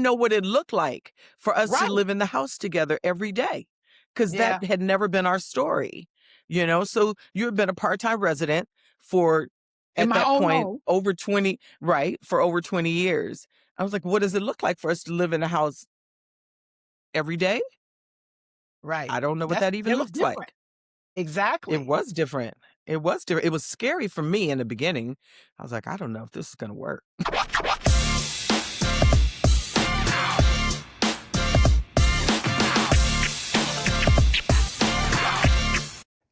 didn't know what it looked like for us to Right. live in the house together every day, because Yeah. that had never been our story, So you had been a part-time resident for, In at my that own point, home. over 20, right, for over 20 years. I was like, what does it look like for us to live in a house every day? Right. I don't know what that even It was looks different. like. It Exactly. was different. It was different. It was scary for me in the beginning. I was like, I don't know if this is going to work.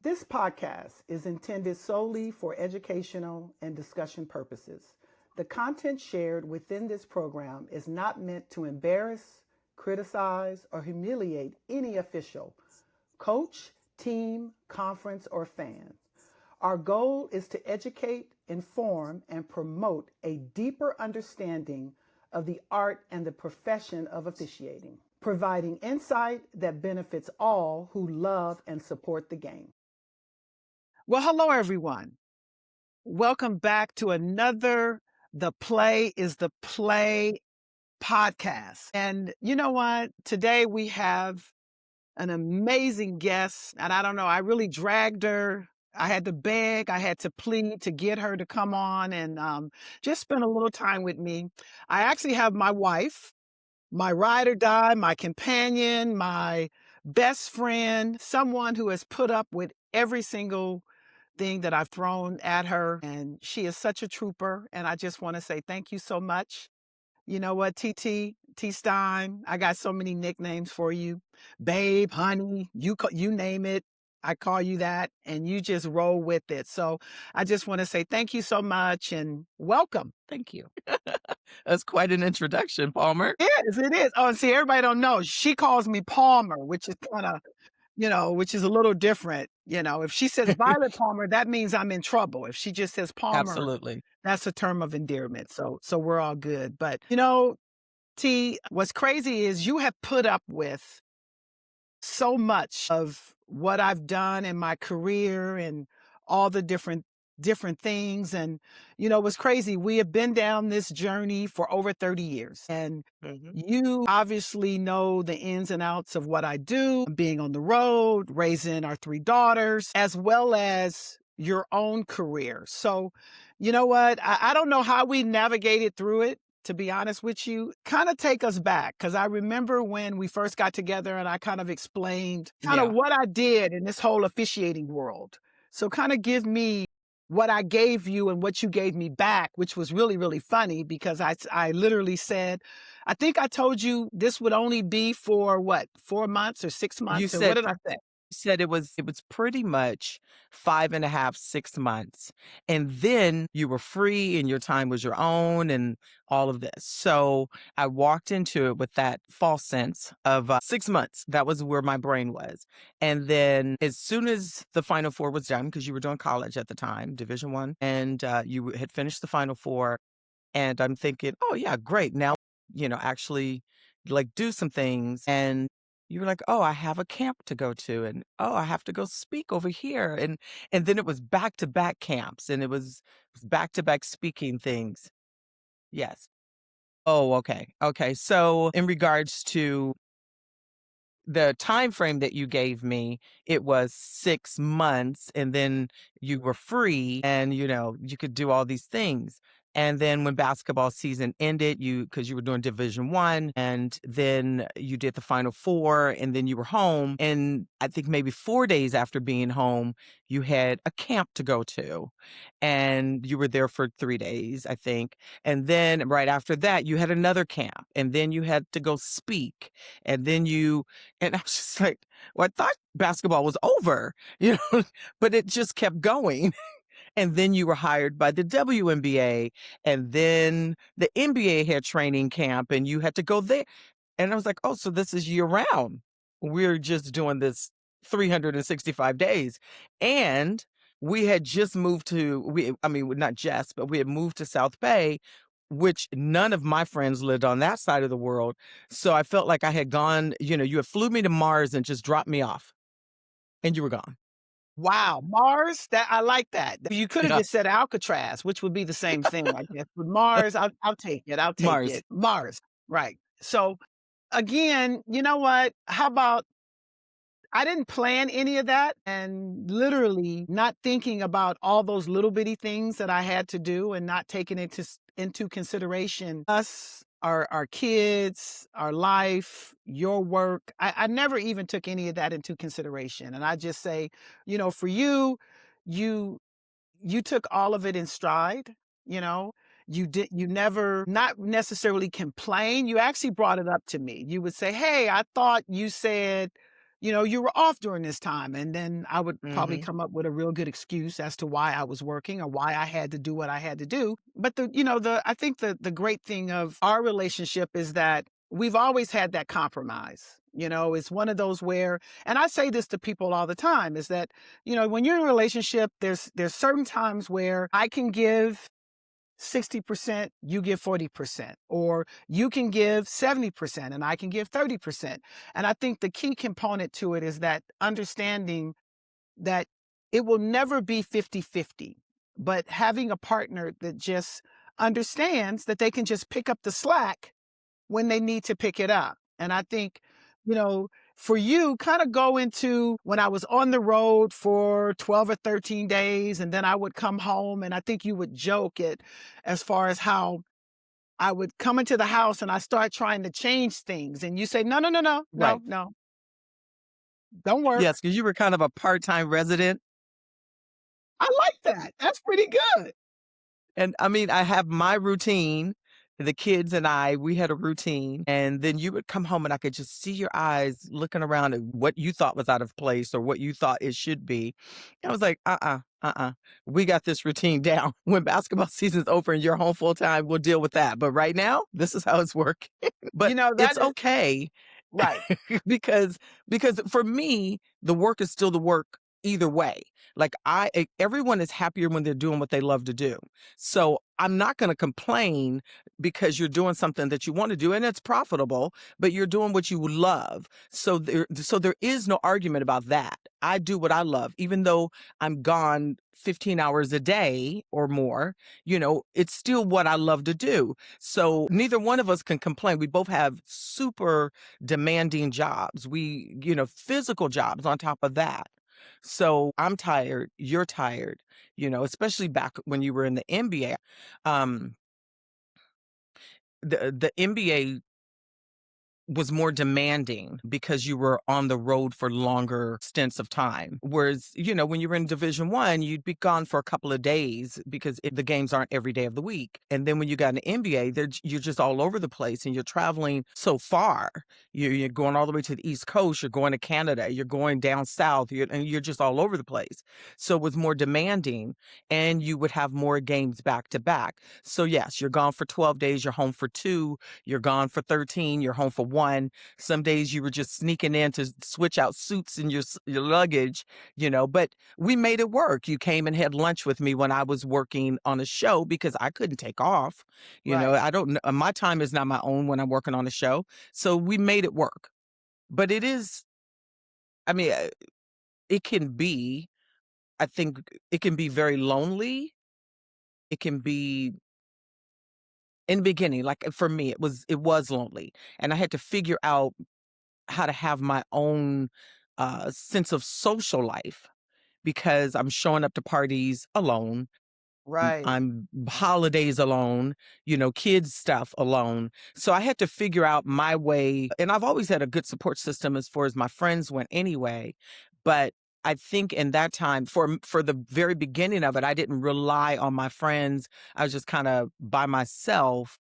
This podcast is intended solely for educational and discussion purposes. The content shared within this program is not meant to embarrass, criticize, or humiliate any official, coach, team, conference, or fan. Our goal is to educate, inform, and promote a deeper understanding of the art and the profession of officiating, providing insight that benefits all who love and support the game. Well, hello, everyone. Welcome back to another The Play is the Play podcast. And you know what? Today we have an amazing guest. And I don't know, I really dragged her. I had to beg, I had to plead to get her to come on and just spend a little time with me. I actually have my wife, my ride or die, my companion, my best friend, someone who has put up with every single thing that I've thrown at her. And she is such a trooper. And I just want to say thank you so much. You know what, T Stine, I got so many nicknames for you. Babe, honey, you name it. I call you that and you just roll with it. So I just want to say thank you so much and welcome. Thank you. That's quite an introduction, Palmer. It is. Oh, and see, everybody don't know. She calls me Palmer, which is kind of, which is a little different. If she says Violet Palmer, that means I'm in trouble. If she just says Palmer, Absolutely. that's a term of endearment. So we're all good. But, T, what's crazy is you have put up with so much of what I've done in my career and all the different things. And, what's crazy, we have been down this journey for over 30 years. And you obviously know the ins and outs of what I do, being on the road, raising our 3 daughters, as well as your own career. So, you know what? I don't know how we navigated through it. To be honest with you, kind of take us back. Because I remember when we first got together and I kind of explained what I did in this whole officiating world. So kind of give me what I gave you and what you gave me back, which was really, really funny because I literally said, I think I told you this would only be for what, 4 months or 6 months? You Or what said did I say? it was pretty much 5.5, 6 months. And then you were free and your time was your own and all of this. So I walked into it with that false sense of 6 months. That was where my brain was. And then as soon as the Final Four was done, because you were doing college at the time, Division I, and you had finished the Final Four, and I'm thinking, oh yeah, great. Now, actually like do some things. And you were like, oh, I have a camp to go to, and oh, I have to go speak over here. And then it was back-to-back camps, and it was back-to-back speaking things. Yes. Oh, okay. Okay. So in regards to the time frame that you gave me, it was 6 months, and then you were free, and you could do all these things. And then when basketball season ended, because you were doing Division I, and then you did the Final Four, and then you were home. And I think maybe 4 days after being home, you had a camp to go to, and you were there for 3 days, I think. And then right after that, you had another camp, and then you had to go speak, and then and I was just like, well, I thought basketball was over, but it just kept going. And then you were hired by the WNBA, and then the NBA had training camp, and you had to go there. And I was like, oh, so this is year round. We're just doing this 365 days. And we had just moved not just, but we had moved to South Bay, which none of my friends lived on that side of the world. So I felt like I had gone, you had flew me to Mars and just dropped me off, and you were gone. Wow, Mars, that I like that. You could have Yeah. just said Alcatraz, which would be the same thing, I guess. But Mars, I'll take it. I'll take Mars. it. Mars, right. So again, you know what? How about I didn't plan any of that, and literally not thinking about all those little bitty things that I had to do and not taking into consideration us, our kids, our life, your work. I never even took any of that into consideration. And I just say, for you you took all of it in stride, you know. You never not necessarily complain. You actually brought it up to me. You would say, "Hey, I thought you said, you were off during this time." And then I would probably Mhm. come up with a real good excuse as to why I was working or why I had to do what I had to do. But I think the great thing of our relationship is that we've always had that compromise. It's one of those where, and I say this to people all the time, is that when you're in a relationship, there's certain times where I can give 60%, you give 40%, or you can give 70% and I can give 30%. And I think the key component to it is that understanding that it will never be 50-50, but having a partner that just understands that they can just pick up the slack when they need to pick it up. And I think, you know, for you, kind of go into when I was on the road for 12 or 13 days, and then I would come home, and I think you would joke it as far as how I would come into the house and I start trying to change things. And you say, no, no, no, no, no, Right. no, don't Yes, work. because you were kind of a part-time resident. I like that. That's pretty good. And I mean, I have my routine. The kids and I, we had a routine. And then you would come home and I could just see your eyes looking around at what you thought was out of place or what you thought it should be. I was like, we got this routine down. When basketball season's over and you're home full time, we'll deal with that. But right now, this is how it's working. But That it's is okay right. because for me, the work is still the work either way. Like everyone is happier when they're doing what they love to do. So I'm not going to complain because you're doing something that you want to do and it's profitable, but you're doing what you love. So there is no argument about that. I do what I love, even though I'm gone 15 hours a day or more, it's still what I love to do. So neither one of us can complain. We both have super demanding jobs. Physical jobs on top of that. So I'm tired, you're tired, especially back when you were in the NBA. Um, the NBA was more demanding because you were on the road for longer stints of time. Whereas, when you were in Division One, you'd be gone for a couple of days because the games aren't every day of the week. And then when you got an NBA, you're just all over the place and you're traveling so far. You're going all the way to the East Coast. You're going to Canada. You're going down south. And you're just all over the place. So it was more demanding, and you would have more games back to back. So yes, you're gone for 12 days. You're home for 2. You're gone for 13, you're home for 1. Some days you were just sneaking in to switch out suits in your luggage, but we made it work. You came and had lunch with me when I was working on a show because I couldn't take off. Right. I don't know. My time is not my own when I'm working on a show. So we made it work. But it is, I mean, it can be, I think it can be very lonely. It can be in the beginning, like for me, it was lonely. And I had to figure out how to have my own sense of social life because I'm showing up to parties alone. Right. I'm holidays alone, kids stuff alone. So I had to figure out my way. And I've always had a good support system as far as my friends went anyway. But I think in that time, for the very beginning of it, I didn't rely on my friends. I was just kind of by myself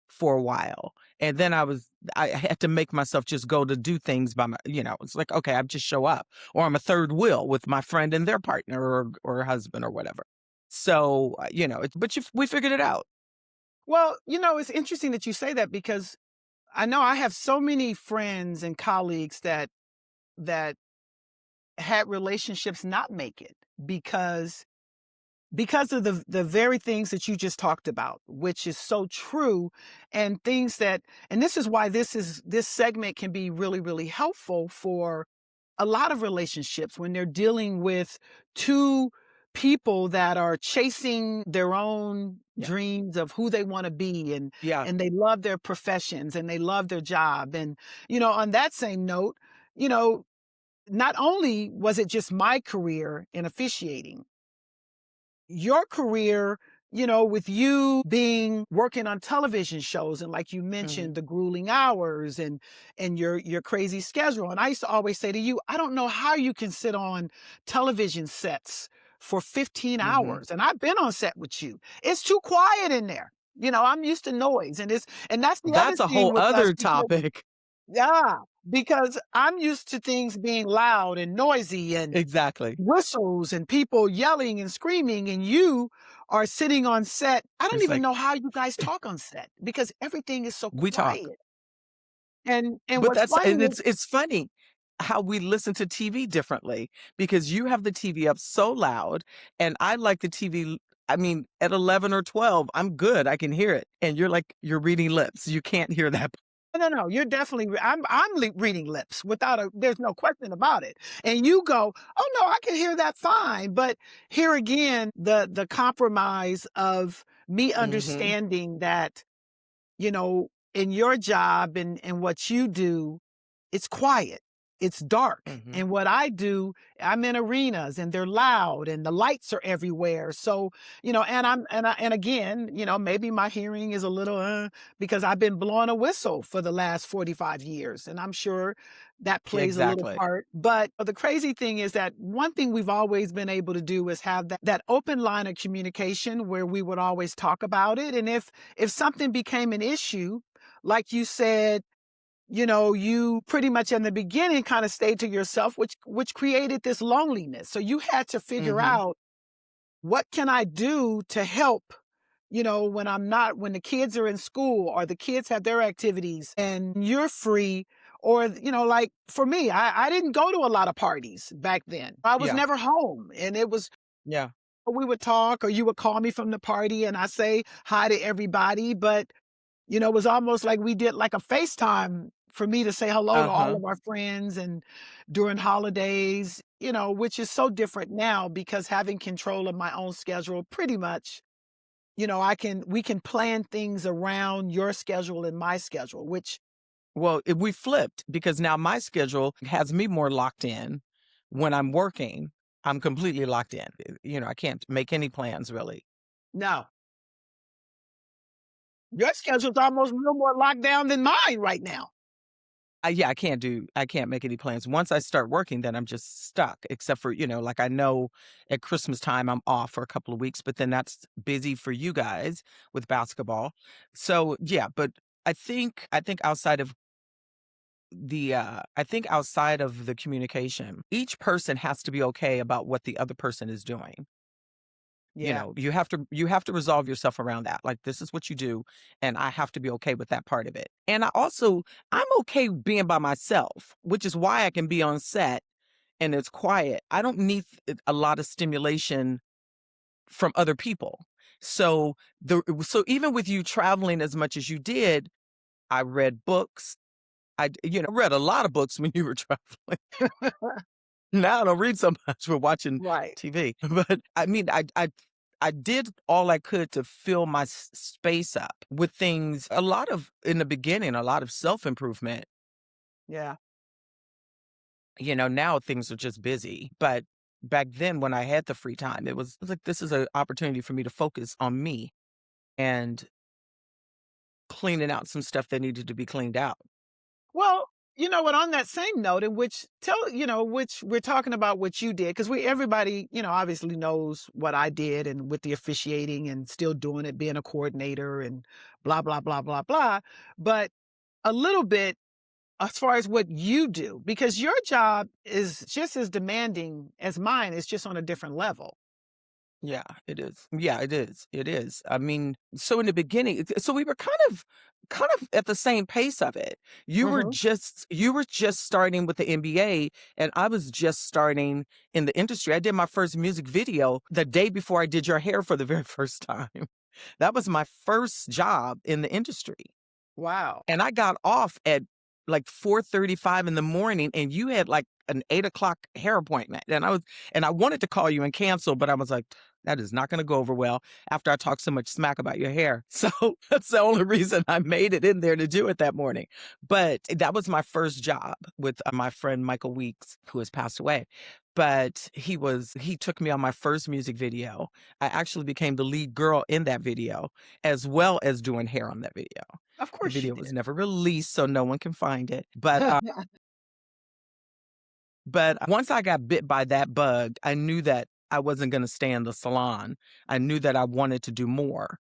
for a while. And then I had to make myself just go to do things it's like, okay, I just show up, or I'm a third wheel with my friend and their partner or husband or whatever. So, we figured it out. Well, it's interesting that you say that because I know I have so many friends and colleagues that had relationships not make it because of the very things that you just talked about, which is so true, and things that, and this is why this segment can be really, really helpful for a lot of relationships when they're dealing with two people that are chasing their own Yeah. dreams of who they want to be, Yeah. and they love their professions and they love their job. And on that same note, you know not only was it just my career in officiating, your career, with you being working on television shows, and like you Mhm. mentioned, the grueling hours and your crazy schedule. And I used to always say to you, I don't know how you can sit on television sets for 15 Mhm. hours. And I've been on set with you. It's too quiet in there. I'm used to noise, and that's the other That's a thing whole with us, other because topic. yeah, because I'm used to things being loud and noisy and Exactly. whistles and people yelling and screaming, and you are sitting on set. I don't It's even like, know how you guys talk on set because everything is so we talk. quiet. And But what's that's funny and is it's funny how we listen to TV differently because you have the TV up so loud, and I like the TV. I mean, at 11 or 12, I'm good, I can hear it, and you're like, you're reading lips, you can't hear that. no, no, you're definitely I'm reading lips without a there's no question about it. And you go, "Oh no, I can hear that fine." But here again, the compromise of me Mhm. understanding that in your job and what you do, it's quiet, it's dark. Mhm. And what I do, I'm in arenas and they're loud and the lights are everywhere. So, and again, maybe my hearing is a little because I've been blowing a whistle for the last 45 years. And I'm sure that plays a little Exactly. part. But the crazy thing is that one thing we've always been able to do is have that open line of communication where we would always talk about it. And if something became an issue, like you said, you pretty much in the beginning kind of stayed to yourself, which created this loneliness. So you had to figure Mhm. out, what can I do to help, when the kids are in school or the kids have their activities and you're free. Or, like for me, I didn't go to a lot of parties back then. I was Yeah. never home. And it was, Yeah. we would talk or you would call me from the party and I say hi to everybody. But it was almost like we did like a FaceTime for me to say hello to all Uh-huh. of our friends and during holidays, which is so different now because having control of my own schedule pretty much, we can plan things around your schedule and my schedule, which Well, we flipped because now my schedule has me more locked in. When I'm working, I'm completely locked in. I can't make any plans really. no, your schedule's almost a little more locked down than mine right now. Yeah, I can't make any plans. Once I start working, then I'm just stuck, except for, like I know at Christmas time I'm off for a couple of weeks, but then that's busy for you guys with basketball. So yeah, but I think outside of the communication, each person has to be okay about what the other person is doing. Yeah. You have to resolve yourself around that. Like, this is what you do, and I have to be okay with that part of it. And I'm okay being by myself, which is why I can be on set and it's quiet. I don't need a lot of stimulation from other people. So even with you traveling as much as you did, I read books. Read a lot of books when you were traveling. Now I don't read so much. We're watching Right. TV. But I mean, I did all I could to fill my space up with things. A lot of in the beginning, a lot of self improvement. Yeah. Now things are just busy. But back then, when I had the free time, it was like, this is an opportunity for me to focus on me and cleaning out some stuff that needed to be cleaned out. Well, you know what? On that same note, in which which we're talking about what you did, because everybody, obviously knows what I did and with the officiating and still doing it, being a coordinator and blah blah blah blah blah. But a little bit as far as what you do, because your job is just as demanding as mine. It's just on a different level. Yeah, it is. Yeah, it is. It is. I mean, so in the beginning, so we were kind of at the same pace of it. Hmm. You were just starting with the NBA and I was just starting in the industry. I did my first music video the day before I did your hair for the very first time. That was my first job in the industry. Wow. And I got off at like 4:35 in the morning and you had like an 8 o'clock hair appointment. And I wanted to call you and cancel, but I was like, that is not going to go over well after I talk so much smack about your hair. So that's the only reason I made it in there to do it that morning. But that was my first job with my friend Michael Weeks, who has passed away. But he took me on my first music video. I actually became the lead girl in that video, as well as doing hair on that video. Of The course you video was did. never released, so no one can find it. But once I got bit by that bug, I knew that I wasn't gonna stay in the salon. I knew that I wanted to do more.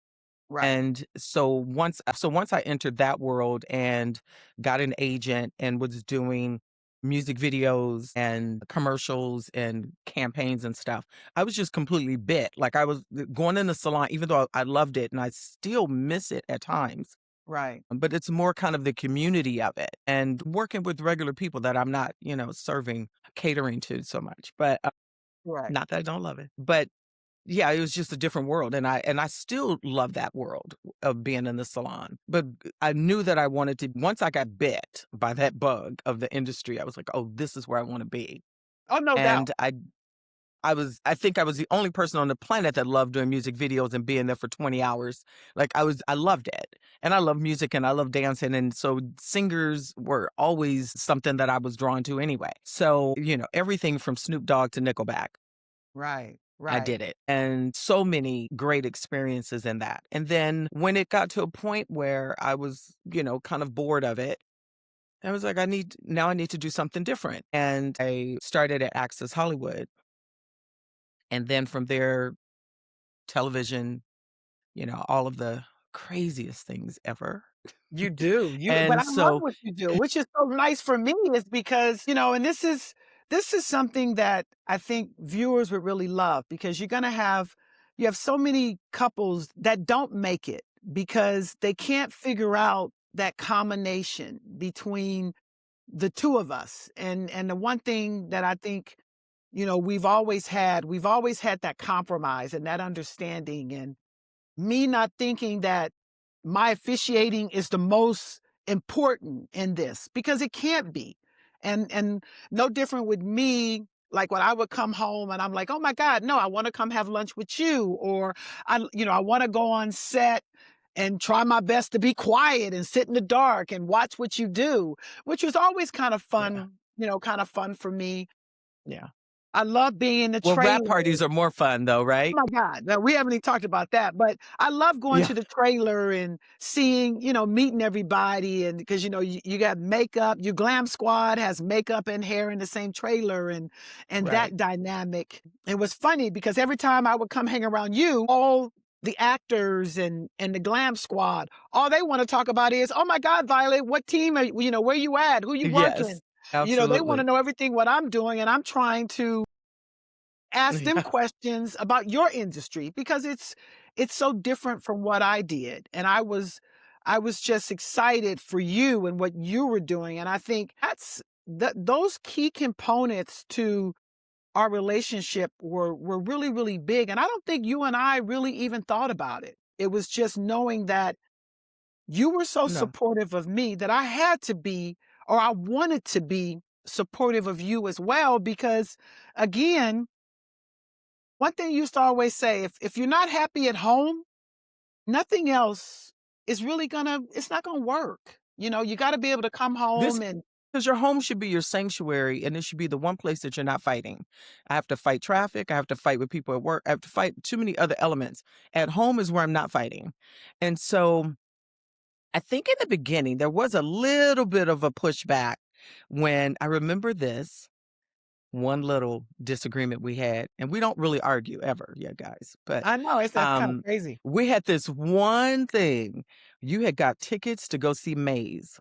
Right, And so once I entered that world and got an agent and was doing music videos and commercials and campaigns and stuff, I was just completely bit. Like I was going in the salon, even though I loved it and I still miss it at times. right, But it's more kind of the community of it and working with regular people that I'm not, serving, catering to so much. But right. not that I don't love it. But yeah, it was just a different world, and I still love that world of being in the salon. But I knew that I wanted to. Once I got bit by that bug of the industry, I was like, "Oh, this is where I want to be." Oh, no doubt. And I think I was the only person on the planet that loved doing music videos and being there for 20 hours. Like I loved it. And I love music and I love dancing. And so singers were always something that I was drawn to anyway. So, everything from Snoop Dogg to Nickelback, Right, I right. did it. And so many great experiences in that. And then when it got to a point where I was, kind of bored of it, I was like, I need to do something different. And I started at Access Hollywood. And then from there, television, all of the craziest things ever. You do, but And I love so what you do, which is so nice for me is because, and this is something that I think viewers would really love because you have so many couples that don't make it because they can't figure out that combination between the two of us. And the one thing that I think, we've always had that compromise and that understanding and me not thinking that my officiating is the most important in this because it can't be. And no different with me, like when I would come home and I'm like, oh my God, no, I want to come have lunch with you. Or I want to go on set and try my best to be quiet and sit in the dark and watch what you do, which was always kind of yeah, fun, kind of fun for me. yeah. I love being in the Well, rap trailer. parties are more fun though, Oh right? my God. No, we haven't even talked about that, but I love going Yeah, to the trailer and seeing, meeting everybody. And because, you got makeup, your glam squad has makeup and hair in the same trailer and right. that dynamic. It was funny because every time I would come hang around you, all the actors and the glam squad, all they want to talk about is, oh my God, Violet, what team are where you at? Who you working? Yes, They want to absolutely. know everything what I'm doing, and I'm trying to ask them Yeah, questions about your industry because it's so different from what I did. And I was just excited for you and what you were doing. And I think those key components to our relationship were really, really big. And I don't think you and I really even thought about it. It was just knowing that you were so no. supportive of me that I had to be, or I wanted to be supportive of you as well, because again, one thing you used to always say, if you're not happy at home, nothing else is really it's not gonna work. You gotta be able to come This home and Because your home should be your sanctuary and it should be the one place that you're not fighting. I have to fight traffic. I have to fight with people at work. I have to fight too many other elements. At home is where I'm not fighting. And so I think in the beginning, there was a little bit of a pushback when I remember this one little disagreement we had, and we don't really argue ever, yeah, guys. But I know that's kind of um, crazy. we had this one thing. You had got tickets to go see Maze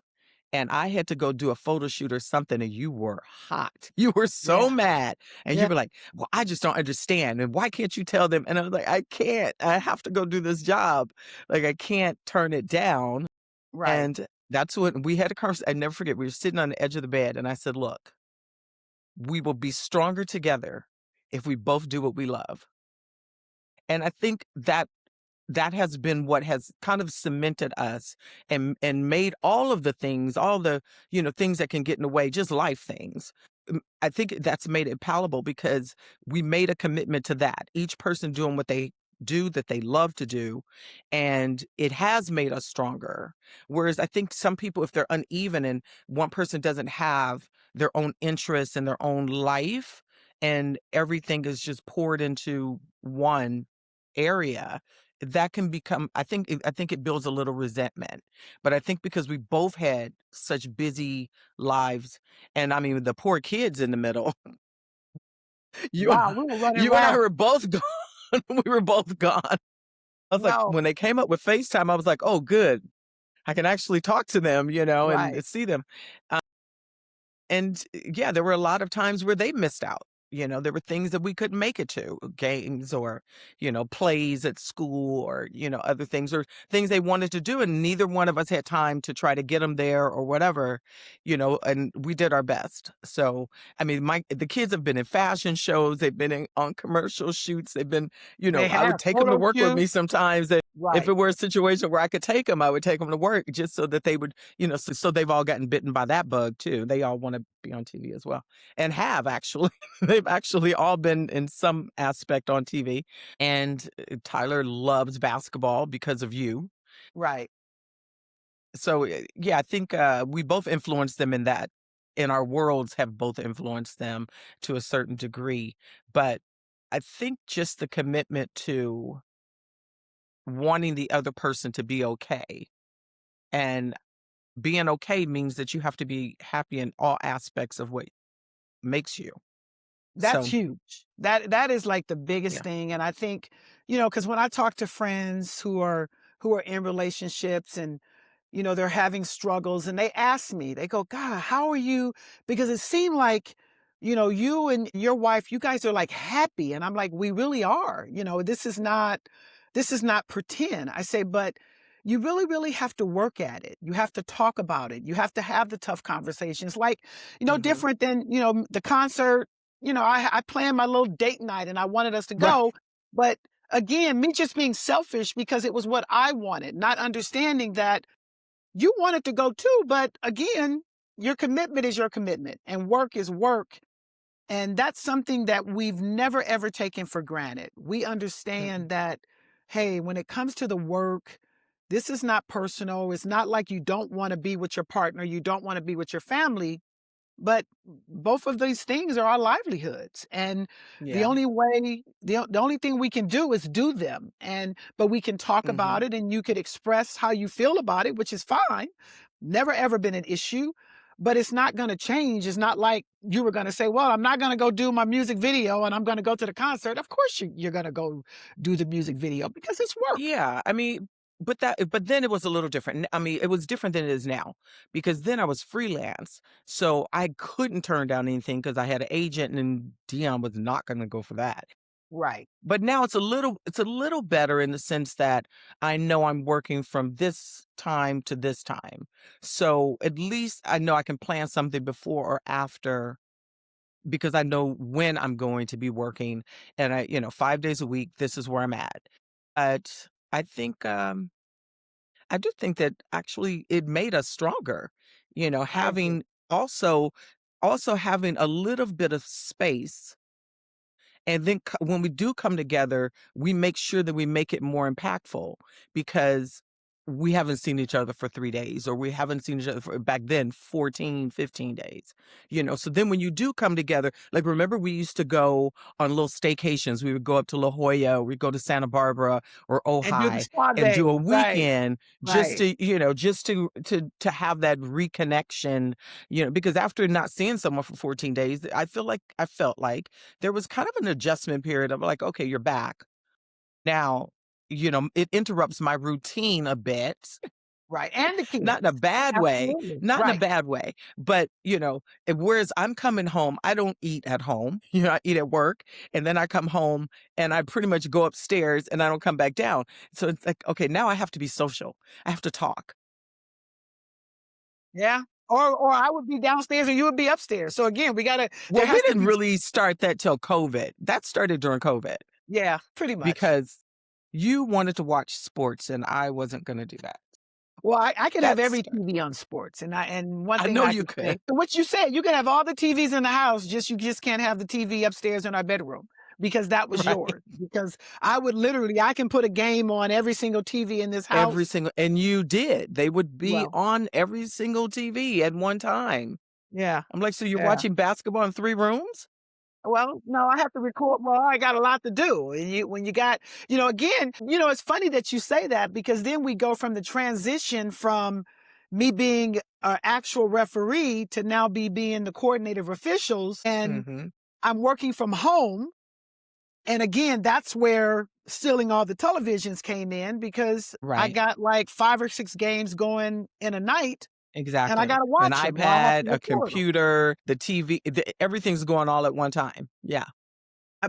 and I had to go do a photo shoot or something, and you were hot. You were so Yeah, mad. And you yeah, were like, well, I just don't understand. And why can't you tell them? And I was like, I can't. I have to go do this job. Like, I can't turn it down. right. And that's what we had a conversation. I never forget. We were sitting on the edge of the bed, and I said, look, we will be stronger together if we both do what we love. And I think that has been what has kind of cemented us and made all of the things, all the, things that can get in the way, just life things. I think that's made it palatable because we made a commitment to that. Each person doing what they do that they love to do, and it has made us stronger. Whereas I think some people, if they're uneven and one person doesn't have their own interests and their own life, and everything is just poured into one area, that can become, I think it builds a little resentment. But I think because we both had such busy lives, and I mean, the poor kids in the middle. You Wow, we were running you and I around. were both gone. We were both gone. I was like, No, when they came up with FaceTime, I was like, "Oh, good. I can actually talk to them, and right. see them." And yeah, there were a lot of times where they missed out. There were things that we couldn't make it to, games or, plays at school or, other things or things they wanted to do. And neither one of us had time to try to get them there or whatever, and we did our best. So, I mean, the kids have been in fashion shows. They've been on commercial shoots. They've been, They I would have take them to photo work with shoots. me sometimes. If Right. it were a situation where I could take them, I would take them to work just so that they would, so they've all gotten bitten by that bug too. They all want to be on TV as well and have actually. They've actually all been in some aspect on TV. And Tyler loves basketball because of you. Right. So, yeah, I think we both influenced them in that. In our worlds have both influenced them to a certain degree. But I think just the commitment to wanting the other person to be okay. And being okay means that you have to be happy in all aspects of what makes you. That's So, huge. That is like the biggest yeah. thing, and I think, because when I talk to friends who are in relationships and, they're having struggles and they ask me, they go, "God, how are you?" Because it seemed like, you and your wife, you guys are like happy, and I'm like, "We really are." This is not pretend. I say, but you really, really have to work at it. You have to talk about it. You have to have the tough conversations. Like, Hmm. different than, the concert. I planned my little date night and I wanted us to Right. go. But again, me just being selfish because it was what I wanted, not understanding that you wanted to go too. But again, your commitment is your commitment and work is work. And that's something that we've never ever taken for granted. We Mm-mm. understand that, hey, when it comes to the work, this is not personal. It's not like you don't want to be with your partner, you don't want to be with your family, but both of these things are our livelihoods. And the Yeah. only way, the only thing we can do is do them. But we can talk Hmm. about it and you could express how you feel about it, which is fine. Never ever been an issue, but it's not going to change. It's not like you were going to say, well, I'm not going to go do my music video and I'm going to go to the concert. Of course you're going to go do the music video because it's work. Yeah, I mean, but then it was a little different. I mean, it was different than it is now because then I was freelance, so I couldn't turn down anything because I had an agent, and Dion was not going to go for that. Right. But now it's a little better in the sense that I know I'm working from this time to this time, so at least I know I can plan something before or after because I know when I'm going to be working, and 5 days a week. This is where I'm at. But I think I do think that actually it made us stronger, I agree. having also having a little bit of space, and then when we do come together, we make sure that we make it more impactful because we haven't seen each other for 3 days, or we haven't seen each other for back then 14, 15 days. So then when you do come together, like remember we used to go on little staycations. We would go up to La Jolla, we'd go to Santa Barbara or And do the Ojai spa and day. do a Right. weekend just Right. to, just to have that reconnection, because after not seeing someone for 14 days, I felt like there was kind of an adjustment period of like, okay, you're back. Now, it interrupts my routine a bit, Right. And the not in a kids. bad way, Absolutely. not in a Right. bad way, but, whereas I'm coming home, I don't eat at home, I eat at work, and then I come home and I pretty much go upstairs and I don't come back down. So it's like, okay, now I have to be social. I have to talk. Yeah. Or I would be downstairs and you would be upstairs. So again, there Well, we has to didn't be, really start that till COVID. That started during COVID yeah, pretty much. because you wanted to watch sports and I wasn't going to do that. Well, I could have That's every TV on sports, and one I thing know I you could say could. what you said, you could have all the TVs in the house, you just can't have the TV upstairs in our bedroom because that was Right. yours. Because I can put a game on every single TV in this Every house. single and you did. They would be Well, on every single TV at one time. yeah, I'm like, "So you're yeah. watching basketball in 3 rooms?" Well, no, I have to record. Well, I got a lot to do. And when you got, again, it's funny that you say that because then we go from the transition from me being an actual referee to now being the coordinator of officials. And Mhm. I'm working from home. And again, that's where stealing all the televisions came in because I Right. got like 5 or 6 games going in a night and I got Exactly. to An watch them or I have iPad, to a record them. computer, the TV, everything's going all at one time. Yeah.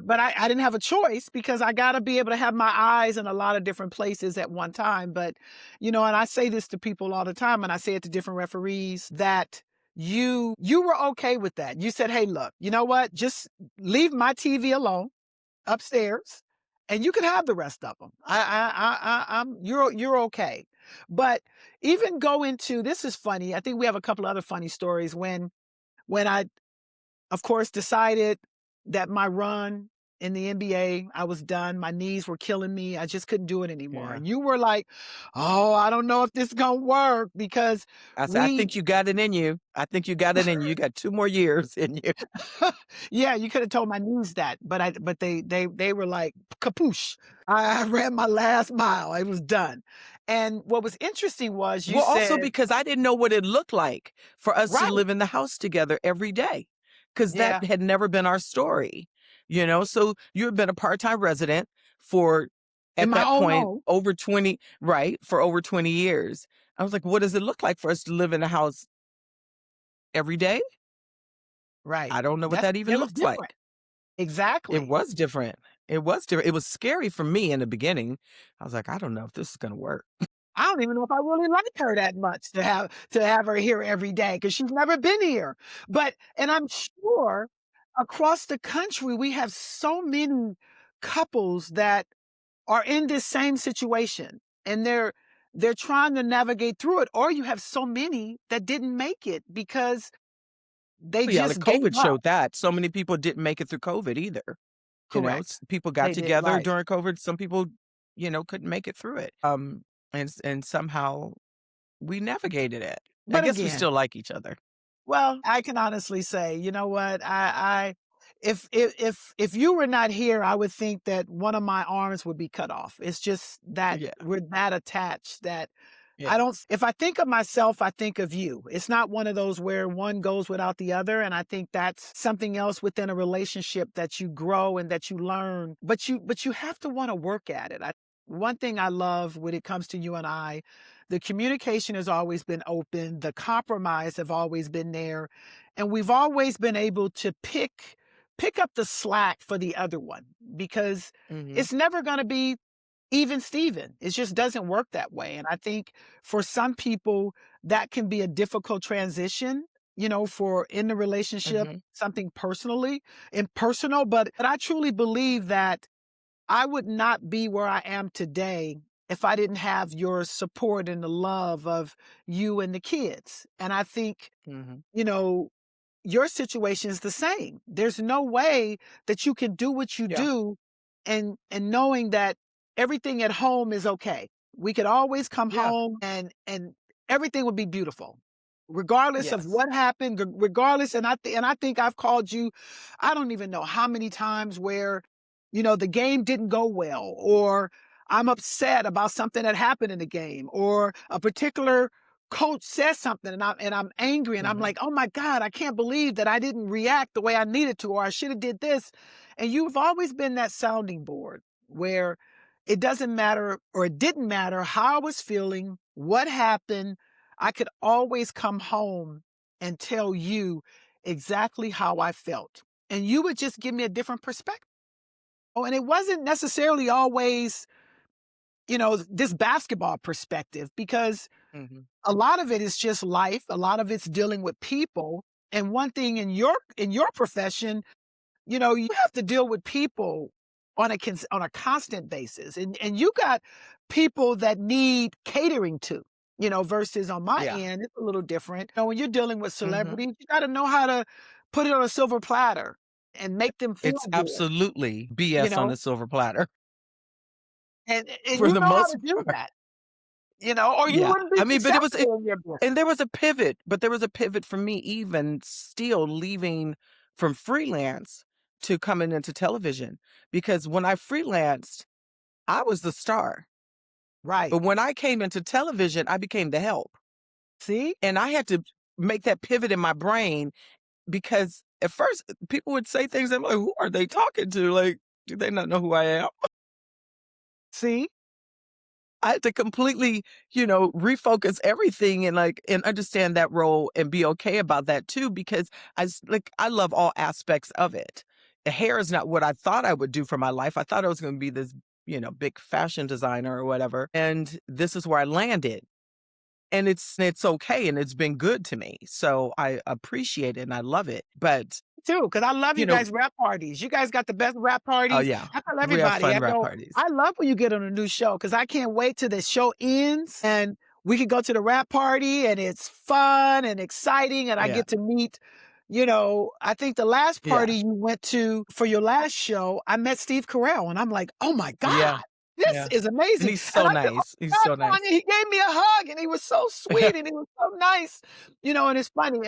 But I didn't have a choice because I gotta be able to have my eyes in a lot of different places at one time, but, and I say this to people all the time, and I say it to different referees, that you were okay with that. You said, "Hey, look, you know what? Just leave my TV alone upstairs, and you can have the rest of them. I'm you're okay." But even go into this is funny, I think we have a couple other funny stories when I of course, decided that my run in the NBA, I was done. My knees were killing me. I just couldn't do it anymore. Yeah. And you were like, "Oh, I don't know if this is gonna work because I said, "I we." think you got it in you. I think you got it in you. You got 2 more years in you." Yeah, you could have told my knees that, but they were like kapoosh. I ran my last mile. It was done. And what was interesting was you Well, also said, because I didn't know what it looked like for us to right, live in the house together every day, because that yeah, had never been our story, you know? So you had been a part-time resident for, in at my that own point, home, over 20, right, for over 20 years. I was like, "What does it look like for us to live in a house every day?" right. I don't know what that even It was looks different. like. It Exactly. was different. It was different. It was scary for me in the beginning. I was like, "I don't know if this is gonna work." I don't even know if I really like her that much to have her here every day because she's never been here. And I'm sure across the country we have so many couples that are in this same situation and they're trying to navigate through it, or you have so many that didn't make it because they Oh, yeah, like just gave COVID up. showed that. So many people didn't make it through COVID either. You know, Correct. people got They did together right. during COVID. Some people, couldn't make it through it. And somehow we navigated it. I But guess we again, still like each other. well, I can honestly say, you know what? I if you were not here, I would think that one of my arms would be cut off. It's just that Yeah, we're that attached that yeah. I don't if I think of myself, I think of you. It's not one of those where one goes without the other, and I think that's something else within a relationship that you grow and that you learn, but you have to want to work at it. One thing I love when it comes to you and I, the communication has always been open, the compromise have always been there, and we've always been able to pick up the slack for the other one because Mhm, it's never going to be even Steven. It just doesn't work that way. And I think for some people, that can be a difficult transition, for in the relationship, mhm, something personally impersonal. But I truly believe that I would not be where I am today if I didn't have your support and the love of you and the kids. And I think, mhm. you know, your situation is the same. There's no way that you can do what you Yeah, do and knowing that everything at home is okay. We could always come yeah, home and everything would be beautiful. Regardless of yes. what happened, regardless and I think I've called you I don't even know how many times where the game didn't go well or I'm upset about something that happened in the game or a particular coach says something and I'm angry and I'm Mhm, like, "Oh my God, I can't believe that I didn't react the way I needed to or I should have did this." And you've always been that sounding board where it doesn't matter or it didn't matter how I was feeling, what happened. I could always come home and tell you exactly how I felt. And you would just give me a different perspective. Oh, and it wasn't necessarily always, this basketball perspective because mhm, a lot of it is just life. A lot of it's dealing with people. And one thing in your profession, you have to deal with people on a constant basis. And you got people that need catering to. versus on my Yeah. end, it's a little different. When you're dealing with Mhm. celebrities, you got to know how to put it on a silver platter and make them feel It's good, absolutely you BS on know, a silver platter and for you the know how most to do part. that, or you Yeah. wouldn't be I mean, but it was successful in your business. and there was a pivot for me even still leaving from freelance to coming into television, because when I freelanced, I was the star. Right. But when I came into television, I became the help. See? And I had to make that pivot in my brain because at first people would say things, I'm like, who are they talking to? Like, do they not know who I am? See? I had to completely, refocus everything and and understand that role and be okay about that too, because I love all aspects of it. The hair is not what I thought I would do for my life. I thought I was going to be this, big fashion designer or whatever. And this is where I landed. And it's okay and it's been good to me. So I appreciate it and I love it. But, Too, because I love you you know, guys' rap parties. You guys got the best rap oh parties. yeah, I tell we have everybody, fun I rap go, parties. I love when you get on a new show because I can't wait till the show ends and we can go to the rap party and it's fun and exciting and I Yeah. get to meet, I think the last Yeah. party you went to for your last show, I met Steve Carell and I'm like, oh my Yeah. God, this Yeah. is And amazing. he's And so I said, oh nice. He's my so God, nice. Tanya, he gave me a hug and he was so sweet and he was so nice. And it's funny.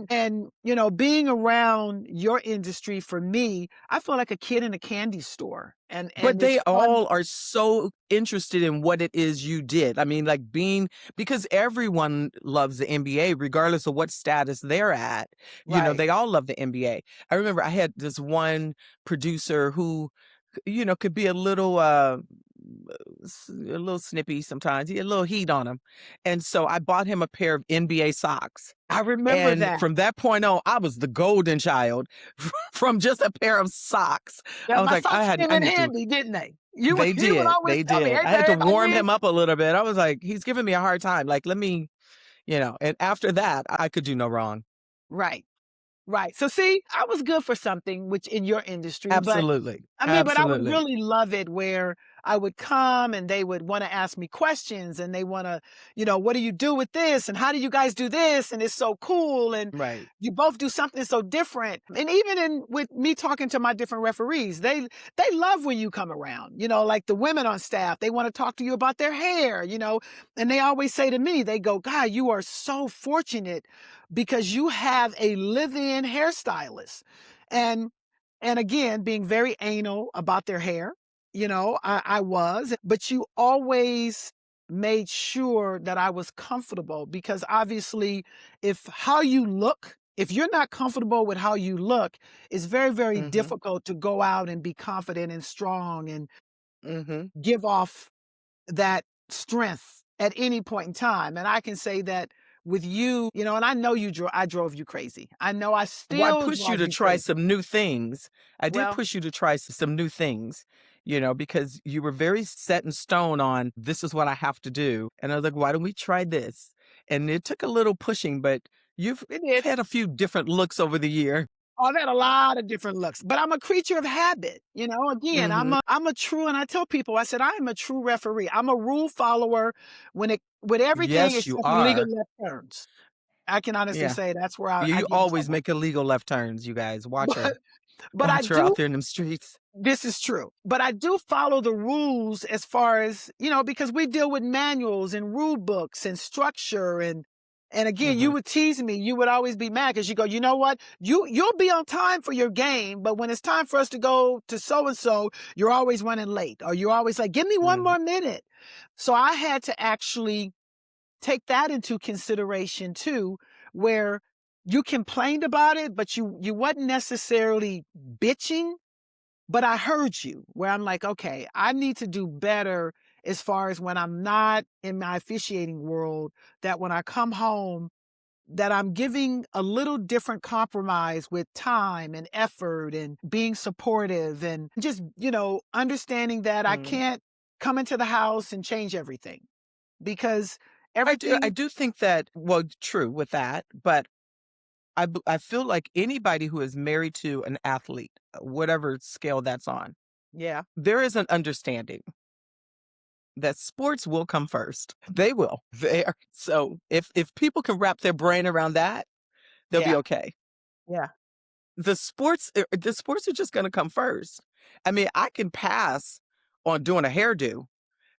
And being around your industry for me, I feel like a kid in a candy store. But And they it's fun. all are so interested in what it is you did. I mean, because everyone loves the NBA, regardless of what status they're at. Right. They all love the NBA. I remember I had this one producer who, could be a little snippy sometimes. He had a little heat on him. And so I bought him a pair of NBA socks. I remember And that. from that point on, I was the golden child from just a pair of socks. Yeah, I was my like, socks came I in need to handy, didn't they? they You would did, always they tell me, did. hey I had to babe, I warm did. him up a little bit. I was like, "He's giving me a hard time. Like, let me," and after that, I could do no wrong. Right. Right. So see, I was good for something, which in your industry, but Absolutely. but I would Absolutely. really love it where I would come and they would want to ask me questions and they want to, what do you do with this? And how do you guys do this? And it's so cool. And Right. you both do something so different. And even with me talking to my different referees, they love when you come around, like the women on staff, they want to talk to you about their hair, and they always say to me, they go, God, you are so fortunate because you have a live-in hairstylist. And and again, being very anal about their hair, I was, but you always made sure that I was comfortable because obviously, if you're not comfortable with how you look, it's very, very Mhm. difficult to go out and be confident and strong and Mhm. give off that strength at any point in time. And I can say that with you, and I know I drove you crazy. I know I Well, I still pushed you drive to you try crazy. some new things. I did Well, push you to try some new things, because you were very set in stone on this is what I have to do. And I was like, why don't we try this? And it took a little pushing, but you've it did. had a few different looks over the year. I've had a lot of different looks, but I'm a creature of habit. Again, Mhm. I'm a true, and I tell people, I said, I am a true referee. I'm a rule follower with everything Yes, you except legal are. left turns. I can honestly Yeah. say that's where I You get in always trouble. make illegal left turns, you guys. Watch But her. but I Watch her out do there in them streets. This is true. But I do follow the rules as far as, because we deal with manuals and rule books and structure and again, you Mhm. would tease me. You would always be mad because you go, you know what? You'll be on time for your game, but when it's time for us to go to so and so, you're always running late or you're always like, give me one Mhm. more minute. So I had to actually take that into consideration too, where you complained about it, but you wasn't necessarily bitching, but I heard you where I'm like, okay, I need to do better as far as when I'm not in my officiating world, that when I come home, that I'm giving a little different compromise with time and effort and being supportive and just, understanding that I Mhm. can't come into the house and change everything because I everything, do think that, well, true with that, but I feel like anybody who is married to an athlete, whatever scale that's on, yeah, there is an understanding. that sports will come first. They will. They are so if people can wrap their brain around that, they'll be Yeah, okay. yeah. The sports are just gonna come first. I mean, I can pass on doing a hairdo,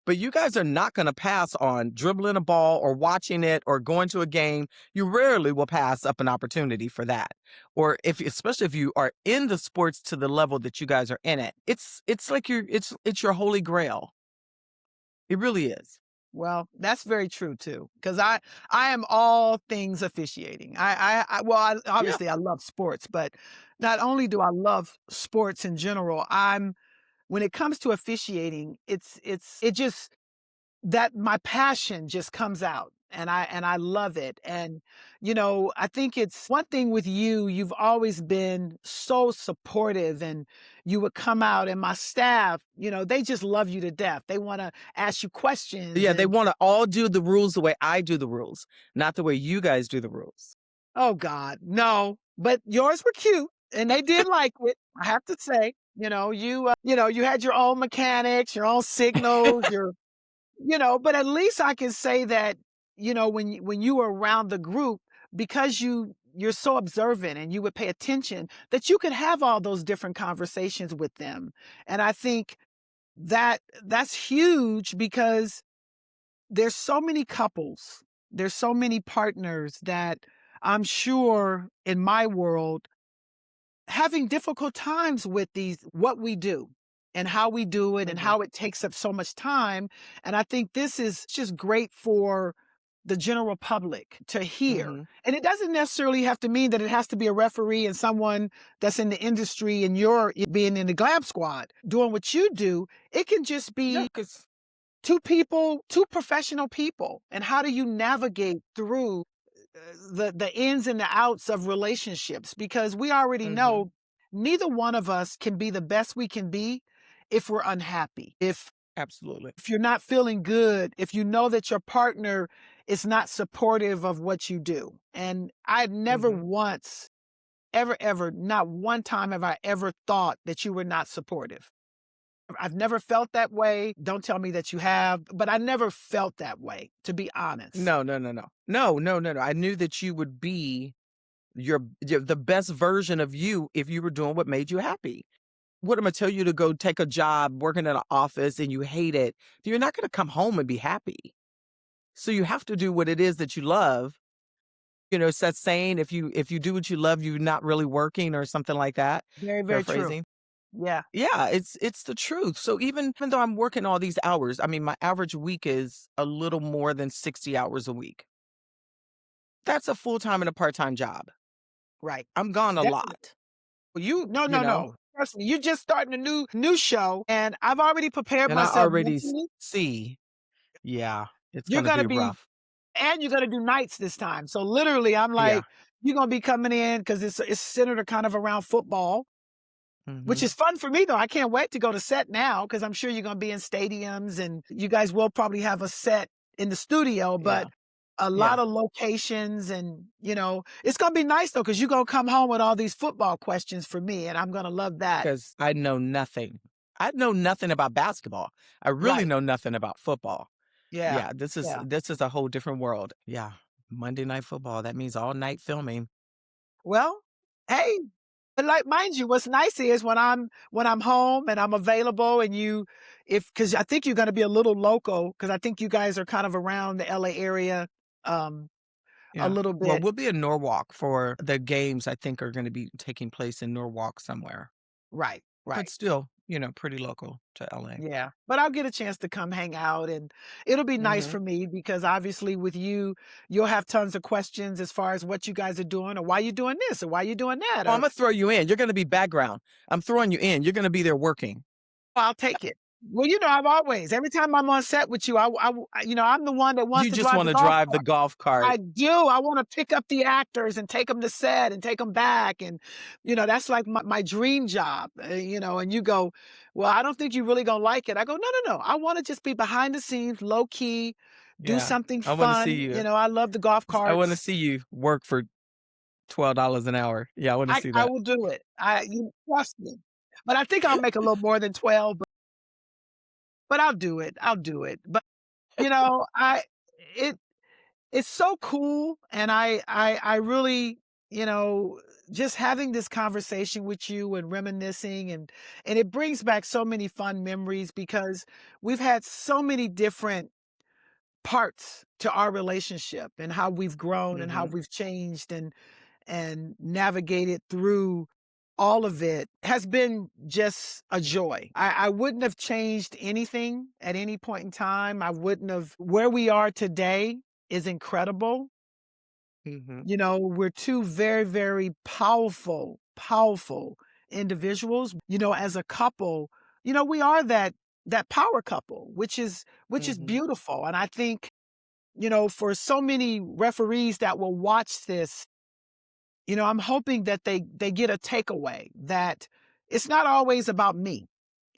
but you guys are not gonna pass on dribbling a ball or watching it or going to a game. You rarely will pass up an opportunity for that. Or if especially if you are in the sports to the level that you guys are in it. It's like it's your holy grail. It really is. Well, that's very true too, because I am all things officiating. Well, Yeah. obviously I love sports, but not only do I love sports in general, I'm when it comes to officiating, it just that my passion just comes out and I love it. And I think it's one thing with you, you've always been so supportive and you would come out and my staff, they just love you to death. They want to ask you questions Yeah, they and wanna all do the rules the way I do the rules, not the way you guys do the rules. oh God, no. But yours were cute and they did like it, I have to say. You had your own mechanics, your own signals, but at least I can say that, when you were around the group, because you're so observant and you would pay attention, that you could have all those different conversations with them. And I think that's huge because there's so many couples, there's so many partners that I'm sure in my world having difficult times with these what we do and how we do it and Mhm, how it takes up so much time. And I think this is just great for the general public to hear. mhm. And it doesn't necessarily have to mean that it has to be a referee and someone that's in the industry and you're being in the glam squad doing what you do. It can just Yeah, be 'cause two people, two professional people. And how do you navigate through the ins and the outs of relationships? Because we already mhm, know neither one of us can be the best we can be if we're unhappy. absolutely. If you're not feeling good, if you know that your partner is not supportive of what you do. And I never Mhm. once, ever, not one time have I ever thought that you were not supportive. I've never felt that way. Don't tell me that you have, but I never felt that way, to be honest. No, no, no, no. No, no, no, no. I knew that you would be your the best version of you if you were doing what made you happy. What am I tell you to go take a job working in an office and you hate it? You're not gonna come home and be happy. So you have to do what it is that you love. It's that saying, if you do what you love, you're not really working or something like that, Very, very true. paraphrasing. Yeah. Yeah, it's the truth. So even though I'm working all these hours, I mean, my average week is a little more than 60 hours a week. That's a full-time and a part-time job. Right. I'm gone a Definitely. lot, No, you no, know? no. Trust me, you're just starting a new show, and I've already prepared And I myself already mentally. see, yeah, it's You're gonna gonna be be rough. and you're gonna do nights this time. So literally, I'm Yeah. like, you're gonna be coming in because it's centered kind of around football, which Mhm. is fun for me though. I can't wait to go to set now because I'm sure you're gonna be in stadiums and you guys will probably have a set in the studio, but Yeah. a lot Yeah. of locations and it's gonna be nice though because you're gonna come home with all these football questions for me, and I'm gonna love that. 'Cause I know nothing. I know nothing about basketball. I really Right. know nothing about football. Yeah. Yeah, this is Yeah. this is a whole different world. Yeah. Monday Night Football, that means all night filming. Well, hey, but like mind you, what's nice is when I'm home and I'm available and you if because I think you're gonna be a little local because I think you guys are kind of around the LA area um a Yeah. little Well, bit. we'll be in Norwalk for the games I think are gonna be taking place in Norwalk somewhere, Right, but right. still, pretty local to LA. Yeah. But I'll get a chance to come hang out and it'll be nice Mhm. for me because obviously with you, you'll have tons of questions as far as what you guys are doing or why you're doing this or why you're doing that Oh, or Imma throw you in. You're gonna be background. I'm throwing you in. You're gonna be there working. I'll take it. Well, I've always every time I'm on set with you, I'm the one that wants You to just drive the wanna golf drive the cart. golf cart. I do. I wanna pick up the actors and take them to set and take them back, and, that's like my dream job, and you go, "Well, I don't think you really gonna like it." I go, "No, no, no. I wanna just be behind the scenes, low key, do Yeah. something I wanna see fun." you I love the golf I wanna carts. see you work for $12 an hour. Yeah, I wanna see I that. will do it. You trust me. But I think I'll make a little more than 12. but I'll do it. I'll do it. But you know, it it's so cool, and I really, you know, just having this conversation with you and reminiscing, and it brings back so many fun memories because we've had so many different parts to our relationship and how we've grown and how Mhm, we've changed and navigated through all of it has been just a joy. I wouldn't have changed anything at any point in time. I wouldn't have where we are today is incredible. mhm, You know, we're two very, very powerful, powerful individuals. You know, as a couple, you know, we are that power couple, which is mhm. beautiful. And I think, you know, for so many referees that will watch this, you know, I'm hoping that they get a takeaway that it's not always about me.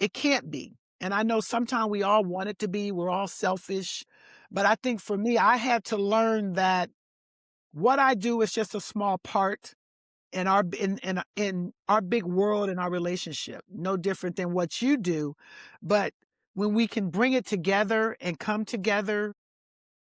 It can't be. And I know sometimes we all want it to be. We're all selfish. But I think for me, I had to learn that what I do is just a small part in our big world and our relationship. No different than what you do. But when we can bring it together and come together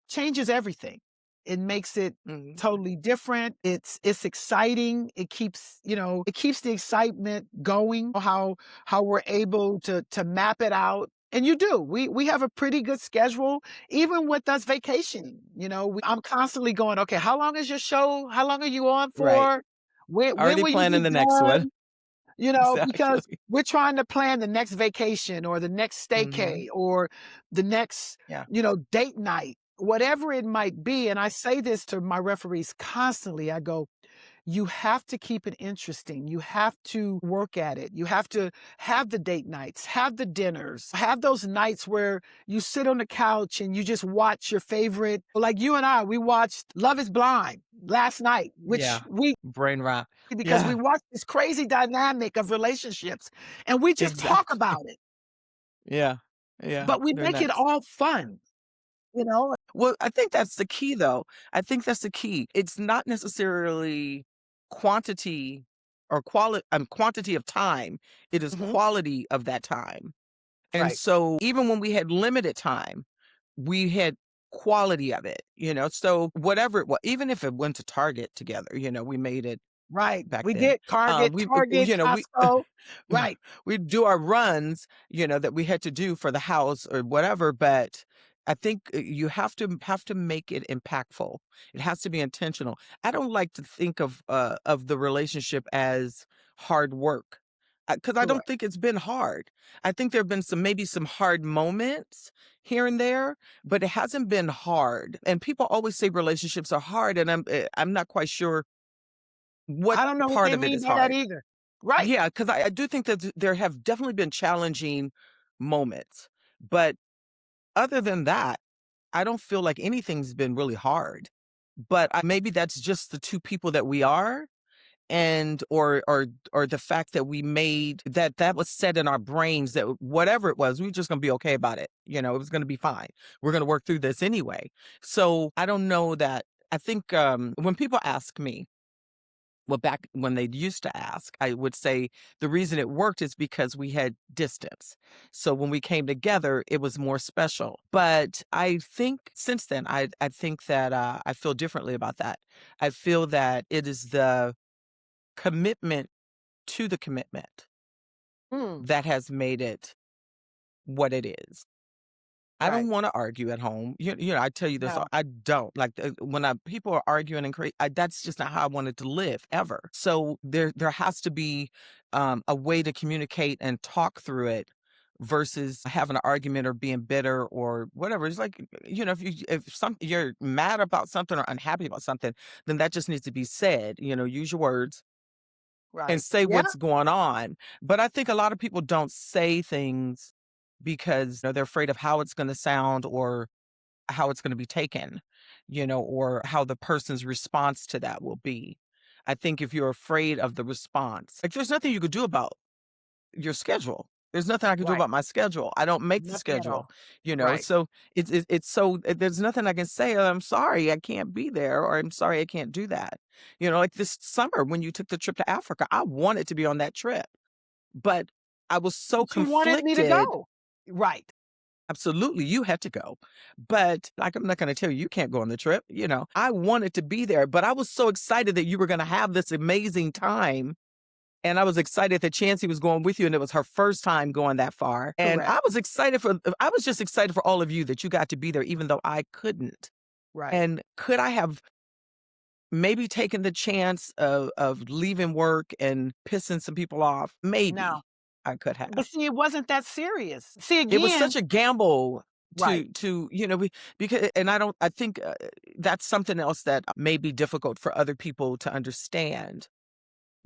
changes everything. It makes it Mhm. totally different. It's exciting. It keeps, you know, it keeps the excitement going. How we're able to map it out. And you do. We have a pretty good schedule, even with us vacationing. You know, I'm constantly going, okay, how long is your show? How long are you on Right. for? When Already will you be planning the next one. done? You know, because Exactly. we're trying to plan the next vacation or the next Mhm. staycay or the next, Yeah. you know, date night, whatever it might be. And I say this to my referees constantly. I go, you have to keep it interesting. You have to work at it. You have to have the date nights, have the dinners, have those nights where you sit on the couch and you just watch your favorite. Like you and I, we watched Love is Blind last night, which Yeah. we Brain rot. because we Yeah. watch this crazy dynamic of relationships and we just talk Exactly. about it, Yeah. Yeah. but we They're make it nuts. all fun, you know? Well, I think that's the key, though. I think that's the key. It's not necessarily quantity or quantity of time. It is Mhm. quality of that time. And Right, so even when we had limited time, we had quality of it, So whatever it was, even if it went to Target together, we made it right. back We then. did Target, We Target, we Costco. Right, we do our runs, that we had to do for the house or whatever, but I think you have to make it impactful. It has to be intentional. I don't like to think of the relationship as hard work. Because I don't correct. think it's been hard. I think there have been maybe some hard moments here and there, but it hasn't been hard. And people always say relationships are hard, and I'm not quite sure what I don't know what part they of it mean is by that hard. either. Right. Yeah, because I do think that there have definitely been challenging moments, but other than that, I don't feel like anything's been really hard. But maybe that's just the two people that we are, and or the fact that we made that was set in our brains that whatever it was, we were just gonna be okay about it. It was gonna be fine. We're gonna work through this anyway. So I don't know that. I think when people ask me, well, back when they used to ask, I would say the reason it worked is because we had distance. So when we came together, it was more special. But I think since then, I think that I feel differently about that. I feel that it is the commitment to the commitment Mm, that has made it what it is. I right. don't wanna argue at home. I tell you this, No, I don't. Like, when people are arguing and that's just not how I wanted to live ever. So there has to be, a way to communicate and talk through it versus having an argument or being bitter or whatever. It's like, if you're mad about something or unhappy about something, then that just needs to be said, use your words and right. say Yeah, what's going on. But I think a lot of people don't say things because they're afraid of how it's going to sound or how it's going to be taken, or how the person's response to that will be. I think if you're afraid of the response, like there's nothing you could do about your schedule. There's nothing I can do right. about my schedule. I don't make the Nothing at schedule, all. Right. so it's so there's nothing I can say. I'm sorry I can't be there, or I'm sorry I can't do that. Like this summer when you took the trip to Africa, I wanted to be on that trip, but I was so But you wanted me to conflicted. go. Right. Absolutely, you had to go. But, like, I'm not gonna tell you, you can't go on the trip, you know? I wanted to be there, but I was so excited that you were gonna have this amazing time, and I was excited that Chancey was going with you, and it was her first time going that far, and Correct. I was just excited for all of you that you got to be there even though I couldn't. Right. And could I have maybe taken the chance of leaving work and pissing some people off? No. Maybe I could But have. see, it wasn't that serious. See, It was again, such a gamble right. you know, because and I think, that's something else that may be difficult for other people to understand,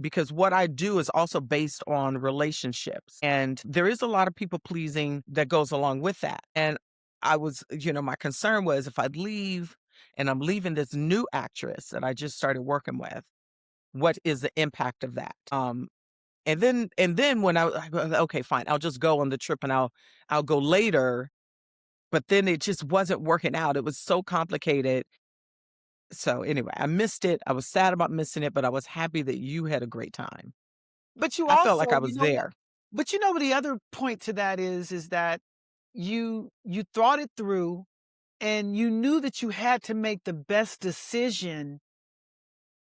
because what I do is also based on relationships, and there is a lot of people pleasing that goes along with that, and my concern was if I leave and I'm leaving this new actress that I just started working with, what is the impact of that? And then when okay, fine, I'll just go on the trip and I'll go later, but then it just wasn't working out. It was so complicated. So anyway, I missed it. I was sad about missing it, but I was happy that you had a great time. But you I felt like also, I you was know what? there. But you know what the other point to that is that you thought it through and you knew that you had to make the best decision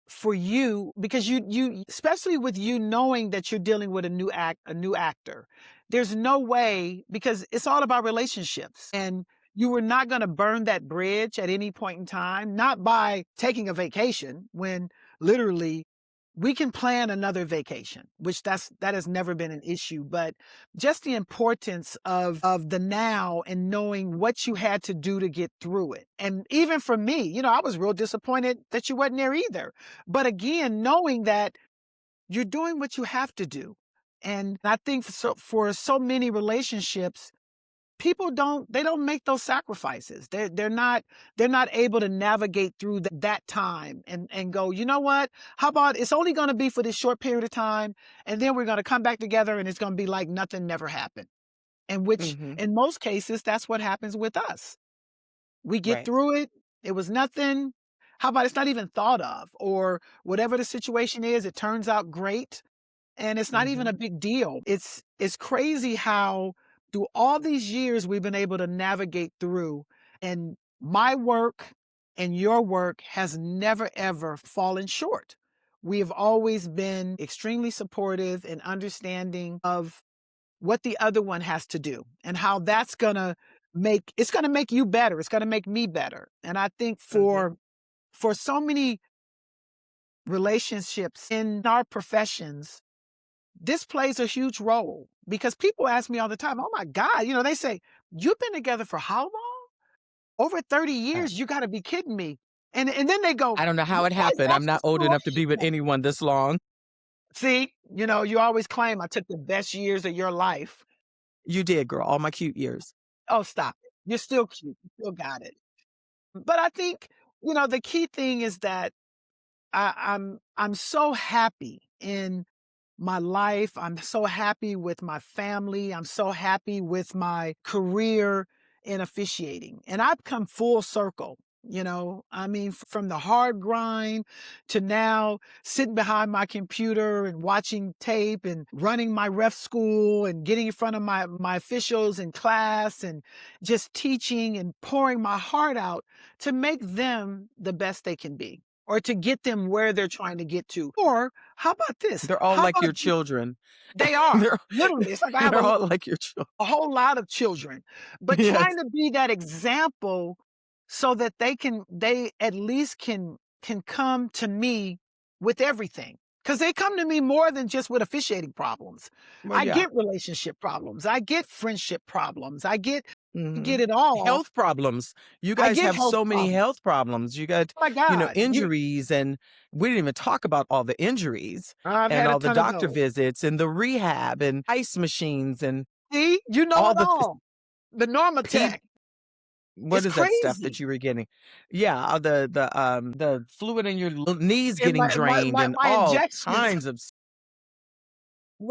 for you because you especially with you knowing that you're dealing with a new actor. There's no way because it's all about relationships and you were not going to burn that bridge at any point in time, not by taking a vacation when literally we can plan another vacation, which that has never been an issue, but just the importance of the now and knowing what you had to do to get through it. And even for me, I was real disappointed that you wasn't there either. But again, knowing that you're doing what you have to do. And I think for so many relationships, people don't make those sacrifices. They're not able to navigate through that time and go, you know what? How about it's only going to be for this short period of time, and then we're going to come back together, and it's going to be like nothing never happened. And which, Mhm. in most cases, that's what happens with us. We get Right. through it. It was nothing. How about it's not even thought of, or whatever the situation is, it turns out great and it's not even a Mhm. big deal. It's crazy how through all these years we've been able to navigate through and my work and your work has never ever fallen short. We have always been extremely supportive and understanding of what the other one has to do and how that's going to make you better. It's going to make me better. And I think Mhm. for so many relationships in our professions, this plays a huge role because people ask me all the time, "Oh my God," they say, "You've been together for how long? Over 30 Uh, years? You gotta be kidding me." And then they go, I don't know how "What it was happened. that I'm not old enough to be with situation?" anyone this long. See, you always claim I took the best years of your life. You did, girl, all my cute years. Oh, stop it. You're still cute. You still got it. But I think, the key thing is that I'm so happy in my life. I'm so happy with my family. I'm so happy with my career in officiating. And I've come full circle. I mean, from the hard grind to now sitting behind my computer and watching tape and running my ref school and getting in front of my officials in class and just teaching and pouring my heart out to make them the best they can be or to get them where they're trying to get to. Or how about this? They're all How like about your children. they are. They're Literally, it's like I have they're all like your children. a whole lot of children, but Yes. trying to be that example so that they at least can come to me with everything. Because they come to me more than just with officiating problems. Well, I yeah. get relationship problems. I get friendship problems. I get Mhm. it all. Health problems. You I guys get have health so many problems. health problems. You got, Oh my God. injuries, and we didn't even talk about all the injuries I've and had a all the ton of doctor those. visits and the rehab and ice machines and See, you know all it the all. The P Normatec. what It's is that stuff that crazy. you were getting? Yeah, the fluid in your knees And getting my my drained my and my all injections. kinds of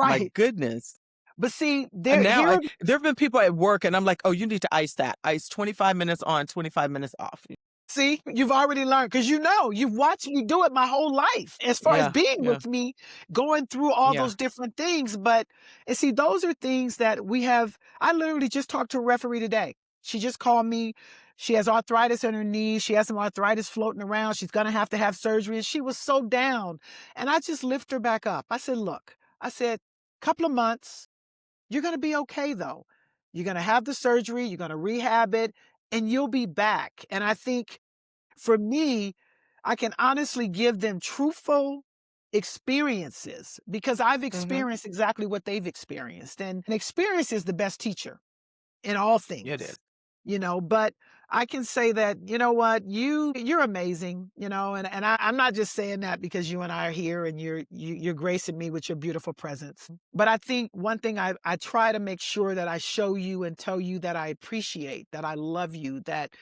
my Right. goodness. But see, And there now here there have been people at work and I'm like, "Oh, you need to ice that. Ice 25 minutes on, 25 minutes off." See, you've already learned because you've watched me do it my whole life as far as Yeah, being yeah, with me, going through all yeah. those different things. But and see, those are things that we have. I literally just talked to a referee today. She just called me. She has arthritis in her knees. She has some arthritis floating around. She's going to have surgery. And she was so down. And I just lift her back up. I said, look, I said, couple of months, you're going to be okay though. You're going to have the surgery. You're going to rehab it and you'll be back. And I think for me, I can honestly give them truthful experiences because I've Mhm. experienced exactly what they've experienced. And an experience is the best teacher in all It is. things, but I can say that, you know what, you're amazing, and I'm not just saying that because you and I are here and you're gracing me with your beautiful presence. But I think one thing I try to make sure that I show you and tell you that I appreciate, that I love you, that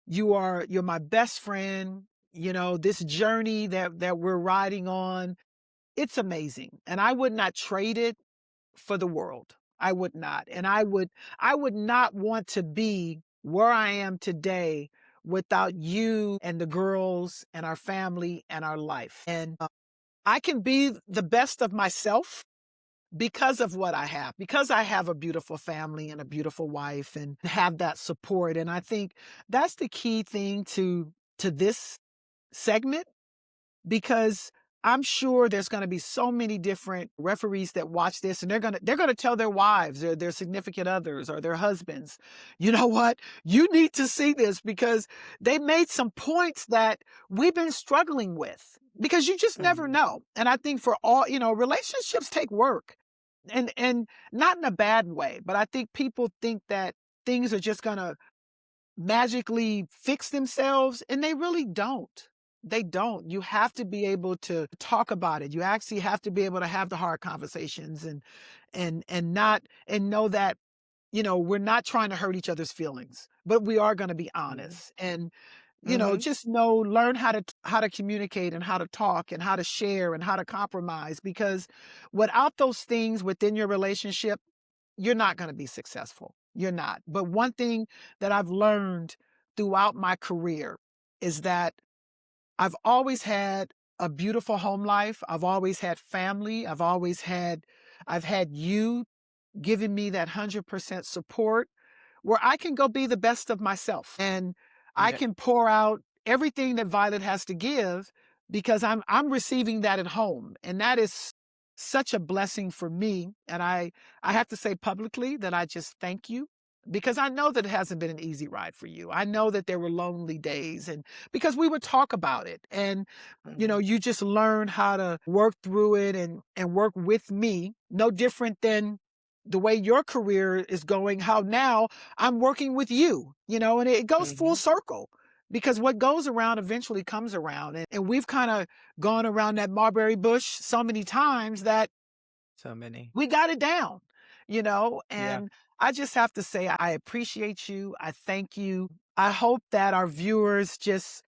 you're my best friend. This journey that we're riding on, it's amazing. And I would not trade it for the world. I would not. And I would not want to be where I am today without you and the girls and our family and our life. And I can be the best of myself because of what I have, because I have a beautiful family and a beautiful wife and have that support. And I think that's the key thing to this segment because I'm sure there's going to be so many different referees that watch this and they're going to tell their wives or their significant others or their husbands, you know what? You need to see this because they made some points that we've been struggling with because you just never Mhm. know. And I think for all, relationships take work and not in a bad way, but I think people think that things are just going to magically fix themselves and they really don't. They don't. You have to be able to talk about it. You actually have to be able to have the hard conversations and not and know that we're not trying to hurt each other's feelings, but we are going to be Mhm. honest and Mhm. just learn how to communicate and how to talk and how to share and how to compromise because without those things within your relationship you're not going to be successful. You're not. But one thing that I've learned throughout my career is that I've always had a beautiful home life. I've always had family. I've had you giving me that 100% support where I can go be the best of myself and I Yeah. can pour out everything that Violet has to give because I'm receiving that at home and that is such a blessing for me and I have to say publicly that I just thank you because I know that it hasn't been an easy ride for you. I know that there were lonely days and because we would talk about it and Mhm. you just learn how to work through it and work with me no different than the way your career is going, how now I'm working with you, and it goes full Mhm. circle because what goes around eventually comes around. And we've kind of gone around that mulberry bush so many times that So many. we got it down, Yeah. and I just have to say, I appreciate you. I thank you. I hope that our viewers just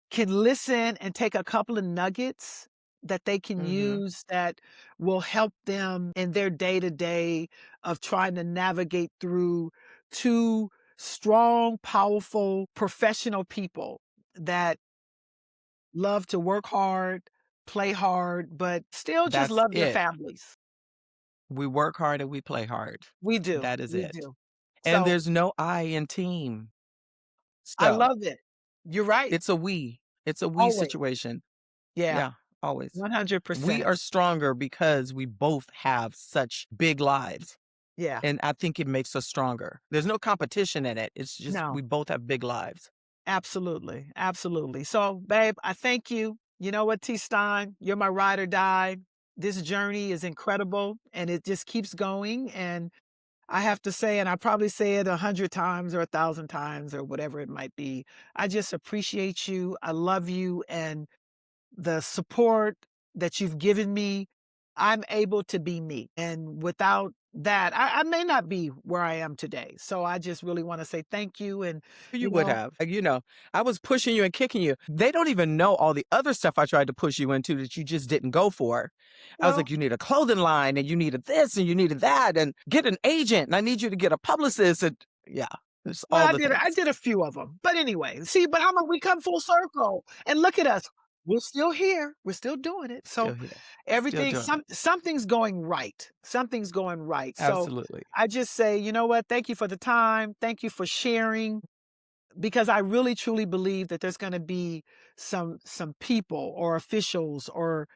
can listen and take a couple of nuggets that they can Mhm. use that will help them in their day to day of trying to navigate through two strong, powerful, professional people that love to work hard, play hard, but still just That's love their it. families. We work hard and we play hard. We do. That is We it. do. And So there's no I in team. I So, love it. You're right. it's a we. It's a we Always. situation. Yeah. Yeah, always. We 100%. are stronger because we both have such big lives, Yeah. and I think it makes us stronger. There's no competition in it. It's just we No. both have big lives. Absolutely, absolutely. So, babe, I thank you. You know what, T. Stine, you're my ride or die. This journey is incredible and it just keeps going. And I have to say, and I probably say it 100 times or 1,000 times or whatever it might be. I just appreciate you. I love you and the support that you've given me. I'm able to be me. And without that, I may not be where I am today. So I just really want to say thank you. And, You you would know, have. Like, I was pushing you and kicking you. They don't even know all the other stuff I tried to push you into that you just didn't go for. I was well, like, you need a clothing line and you needed this and you needed that and get an agent and I need you to get a publicist and yeah. It's Well, all I the did I things. did a few of them. But anyway, see, but we come full circle. And look at us. We're still here. We're still doing it. So Still here. Still everything doing it. something's going right. Something's going right. So Absolutely. I just say, you know what? Thank you for the time. Thank you for sharing because I really truly believe that there's going to be some people or officials or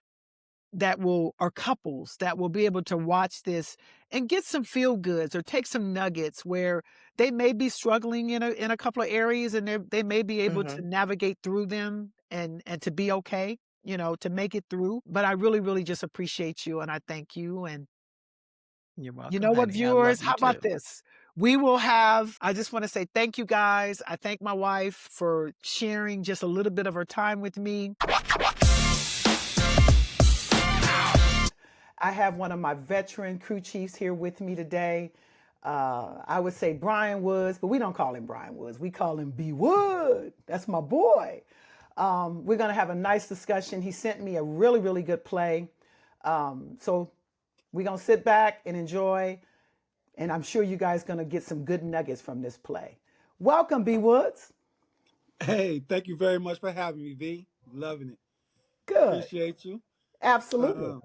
couples that will be able to watch this and get some feel goods or take some nuggets where they may be struggling in a couple of areas and they may be able to Mhm. navigate through them and to be okay, to make it through. But I really, really just appreciate you and I thank you. And You're you welcome, know what, honey. I love viewers? you How about too. this? I just want to say thank you guys. I thank my wife for sharing just a little bit of her time with me. I have one of my veteran crew chiefs here with me today. I would say Brian Woods, but we don't call him Brian Woods. We call him B. Wood. That's my boy. We're going to have a nice discussion. He sent me a really, really good play. So we're going to sit back and enjoy, and I'm sure you guys going to get some good nuggets from this play. Welcome, B. Woods. Hey, thank you very much for having me, V. Loving it. Good. Appreciate you. Absolutely. Uh,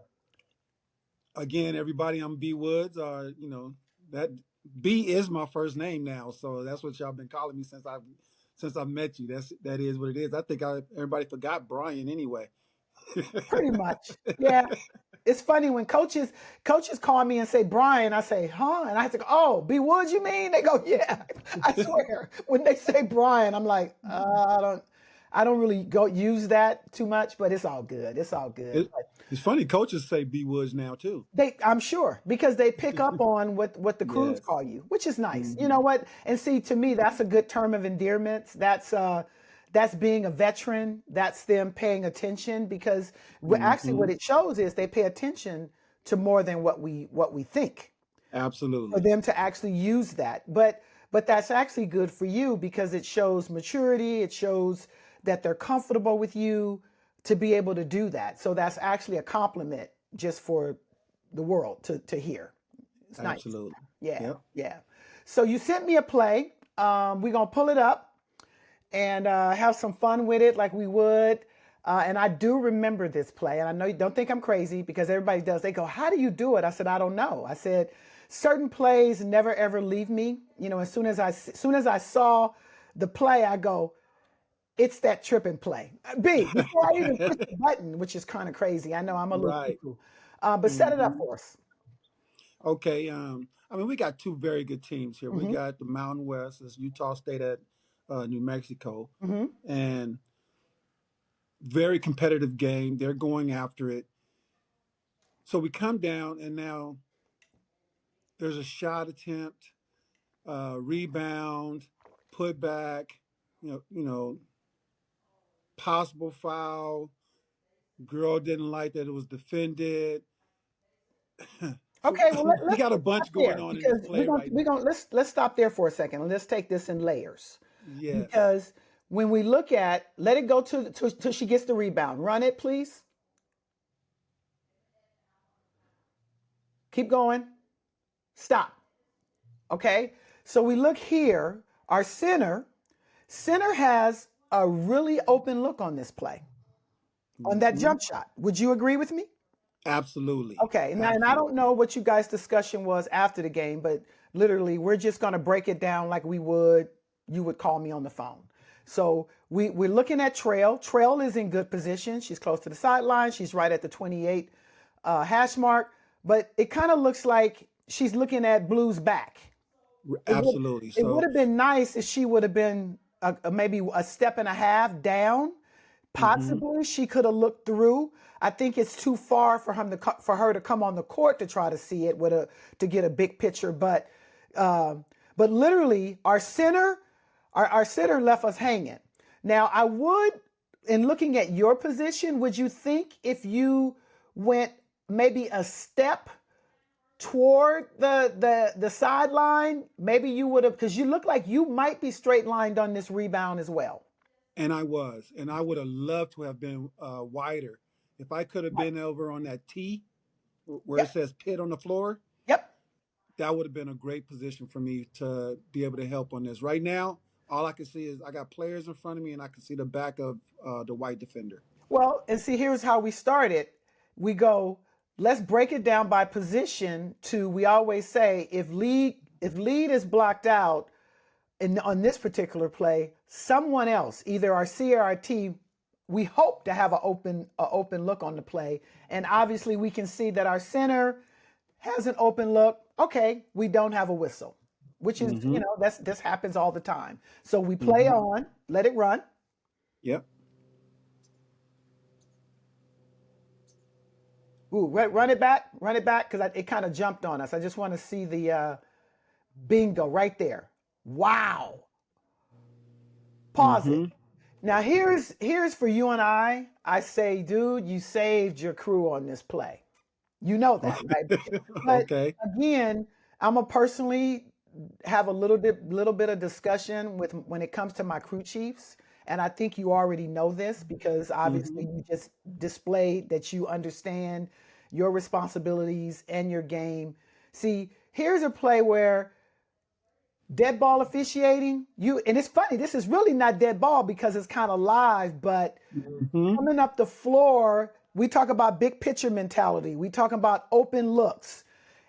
Again, everybody, I'm B Woods. That B is my first name now, so that's what y'all been calling me since I met you. That is what it is. I think everybody forgot Brian anyway. Pretty much. Yeah. It's funny when coaches call me and say Brian, I say, huh? And I have to go, oh, B Woods, you mean? They go, yeah. I swear. When they say Brian, I'm like, I don't really go use that too much, but it's all good. It's all good. it, it's funny. Coaches say B Woods now too. I'm sure because they pick up on what the crews Yes. call you, which is nice. You Hmm. know what? And see, to me, that's a good term of endearment. That's being a veteran. That's them paying attention because actually Hmm. what it shows is they pay attention to more than what we think for Absolutely. them to actually use that. But that's actually good for you because it shows maturity. It shows that they're comfortable with you to be able to do that. So that's actually a compliment just for the world to hear. It's nice. Absolutely. Yeah, Yep. yeah. So you sent me a play. We're gonna pull it up and have some fun with it like we would. And I do remember this play, and I know you don't think I'm crazy because everybody does. They go, "How do you do it?" I said, "I don't know." I said, "Certain plays never ever leave me. As soon as I saw the play, I go, it's that tripping play. B, before I even push the button, which is kind of crazy. I know I'm a little Right. cuckoo. But set it up Hmm. for us. Okay. We got two very good teams here. We Hmm. got the Mountain West, it's Utah State at New Mexico, Hmm. and very competitive game. They're going after it. So we come down, and now there's a shot attempt, rebound, put back, possible foul. Girl didn't like that it was defended. So Okay, well we let's got a stop bunch going there on in this because we're play gonna right we're now. gonna let's stop there for a second and let's take this in layers Yes. because when we look at let it go till she gets the rebound. Run it, please. Keep going. Stop. Okay. So we look here. Our center has a really open look on this play on that Hmm. jump shot. Would you agree with me? Absolutely. Okay, now, and I don't Absolutely. know what you guys' discussion was after the game, but literally, we're just going to break it down like you would call me on the phone. So we're looking at Trail. Trail is in good position. She's close to the sideline. She's right at the 28 hash mark, but it kind of looks like she's looking at Blue's back. It would Absolutely. it would So, have been nice if she would have been maybe a step and a half down. hmm Possibly she could have looked through. I think it's too far for her to come on the court to try to see it to get a big picture. But literally our center left us hanging. Now I would, in looking at your position, would you think if you went maybe a step toward the sideline, maybe you would have because you look like you might be straight lined on this rebound as well. and I would have loved to have been wider. If I could have Right. been over on that T where it Yep. says pit on the floor, Yep. that would have been a great position for me to be able to help on this. Right now, all I can see is I got players in front of me, and I can see the back of the white defender. Well, and see, here's how we started. We go, let's break it down by position to, we always say, if lead is blocked out on this particular play, someone else, either our C or our T, we hope to have an open look on the play. And obviously we can see that our center has an open look. Okay, we don't have a whistle, which is, Mm-hmm. this happens all the time. So we play Mm-hmm. on, let it run. Yep. Ooh, run it back, because it kind of jumped on us. I just want to see the bingo right there. Wow. Pause it. Mm-hmm. Now here's for you and I. I say, dude, you saved your crew on this play. You know that, right? But Okay. again, I'm a personally have a little bit of discussion with when it comes to my crew chiefs. And I think you already know this because Mm-hmm. obviously you just displayed that you understand your responsibilities and your game. See, here's a play where dead ball officiating, and it's funny, this is really not dead ball because it's kind of live, but Mm-hmm. coming up the floor, we talk about big picture mentality. We talk about open looks.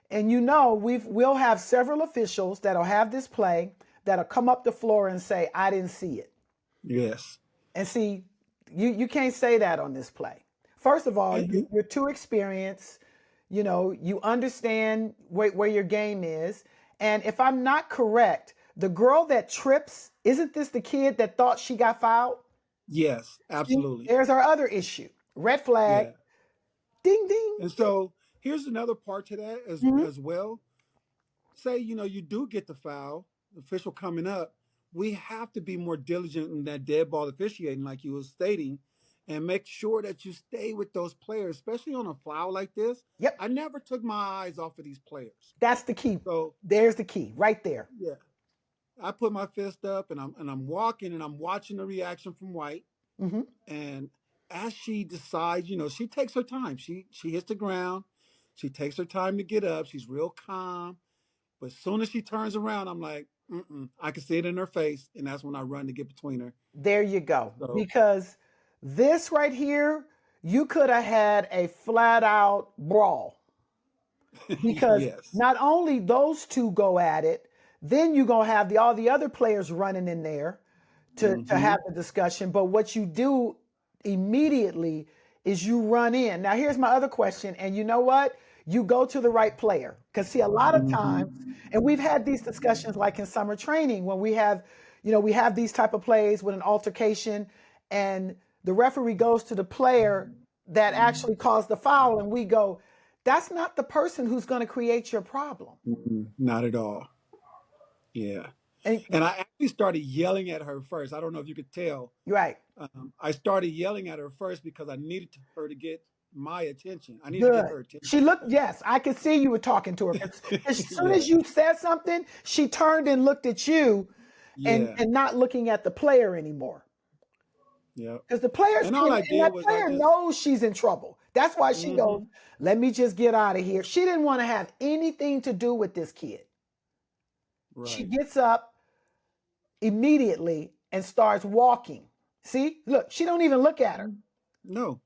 And we'll have several officials that'll have this play that'll come up the floor and say, I didn't see it. Yes. And see, you can't say that on this play. First of all, And, you're too experienced. You understand where your game is. And if I'm not correct, the girl that trips, isn't this the kid that thought she got fouled? yes, See, absolutely. there's our other issue. Red flag, Yeah. ding, ding. And so here's another part to that Mhm. as well. Say, you do get the foul, the official coming up. We have to be more diligent in that dead ball officiating, like you were stating, and make sure that you stay with those players, especially on a foul like this. Yep, I never took my eyes off of these players. that's the key. So There's the key right there. yeah, I put my fist up and I'm walking and I'm watching the reaction from White. Hmm. And as she decides, she takes her time. She hits the ground. She takes her time to get up. She's real calm. But as soon as she turns around, I'm like, mm-mm. I can see it in her face, and that's when I run to get between her. There you go. So Because this right here, you could have had a flat out brawl. Because yes. not only those two go at it, then you're gonna have all the other players running in there to Mm-hmm. have the discussion. But what you do immediately is you run in. Now here's my other question, and you know what? You go to the right player. Because see, a lot of Mm-hmm. times, and we've had these discussions like in summer training when we have these type of plays with an altercation, and the referee goes to the player that actually caused the foul, and we go, that's not the person who's going to create your problem. Mm-mm. Not at all. Yeah. And And I actually started yelling at her first. I don't know if you could tell. you're right. I started yelling at her first because I needed her to get my attention. I needed to get Good. her attention. She looked, yes, I could see you were talking to her. 'Cause as soon yeah. as you said something, she turned and looked at you and, Yeah. and not looking at the player anymore. Yeah. Because the player's And all I and did that was I player just, knows she's in trouble. That's why she goes, mm-hmm. let me just get out of here. She didn't want to have anything to do with this kid. She Right. gets up immediately and starts walking. See, look, she don't even look at her. No.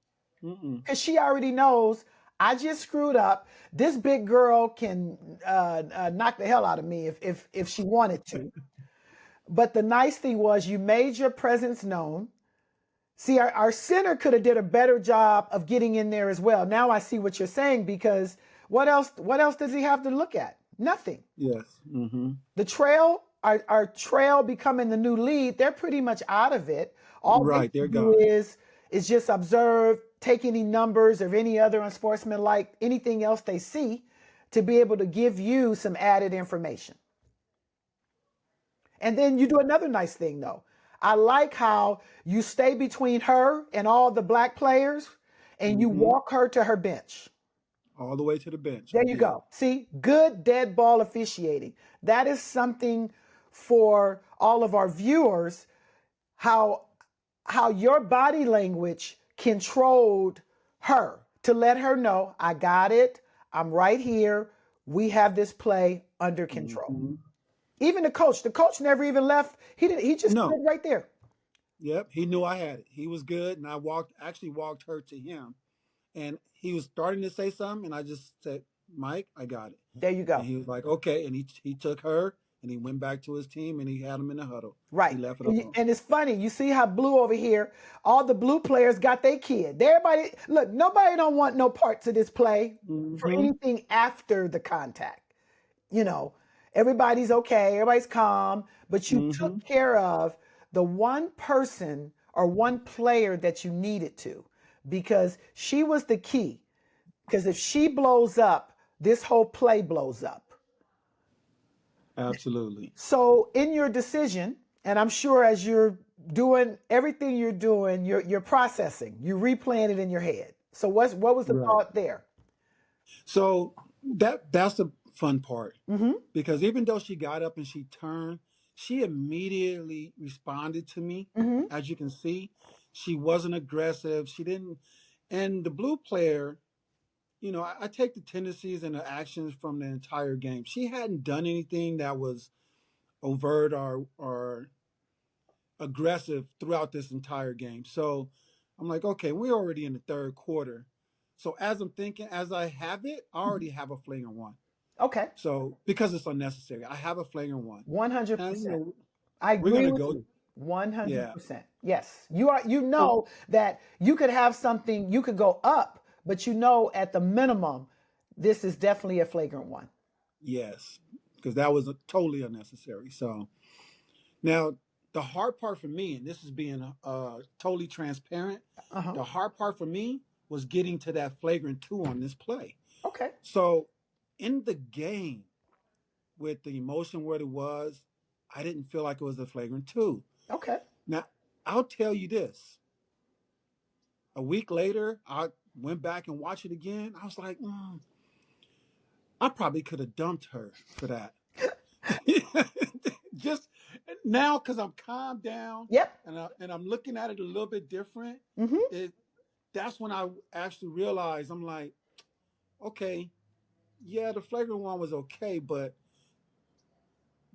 Mm-mm. Because she already knows I just screwed up. This big girl can knock the hell out of me if she wanted to. But the nice thing was you made your presence known. See, our center could have did a better job of getting in there as well. Now I see what you're saying because what else does he have to look at? Nothing. Yes. Mm-hmm. The trail, our trail becoming the new lead, they're pretty much out of it. All they Right. They're can do gone. is just observe, take any numbers or any other unsportsmanlike, anything else they see to be able to give you some added information. And then you do another nice thing though. I like how you stay between her and all the black players and you Mm-hmm. walk her to her bench. All the way to the bench. There I you did. go. See, good dead ball officiating. That is something for all of our viewers, how your body language controlled her to let her know, I got it. I'm right here. We have this play under control. Mm-hmm. Even the coach never even left. He just No. stood right there. Yep. He knew I had it. He was good, and I actually walked her to him, and he was starting to say something, and I just said, "Mike, I got it." There you And go. he was like, "Okay," and he took her, and he went back to his team, and he had him in the huddle. He Right. left it And alone. and it's funny. You see how blue over here, all the blue players got their kid. Everybody, look, nobody don't want no parts of this play for Mm-hmm. anything after the contact. You know, everybody's okay, everybody's calm, but you Mm-hmm. took care of the one person or one player that you needed to, because she was the key. Because if she blows up, this whole play blows up. Absolutely. So in your decision, and I'm sure as you're doing everything you're doing, you're processing, you replaying it in your head. So what was the Right. thought there? So that's the fun part, Mm-hmm. because even though she got up and she turned, she immediately responded to me. Mm-hmm. As you can see, she wasn't aggressive. She didn't. And the blue player, I take the tendencies and the actions from the entire game. She hadn't done anything that was overt or aggressive throughout this entire game. So I'm like, okay, we're already in the third quarter. So as I'm thinking, as I have it, I already have a flagrant one. Okay. So because it's unnecessary, I have a flagrant one. And 100%. I we're agree gonna with go. you. Yeah. 100%. Yes. You So know that you could have something, you could go up, but you know at the minimum, this is definitely a flagrant one. yes, because that was totally unnecessary. So now the hard part for me, and this is being totally transparent, Uh-huh. the hard part for me was getting to that flagrant two on this play. Okay. So in the game, with the emotion what it was, I didn't feel like it was a flagrant two. Okay. Now, I'll tell you this. A week later, I went back and watched it again. I was like, I probably could have dumped her for that. Just now, because I'm calmed down Yep. and I'm looking at it a little bit different. Mm-hmm. It That's when I actually realized, I'm like, okay, yeah, the flagrant one was okay, but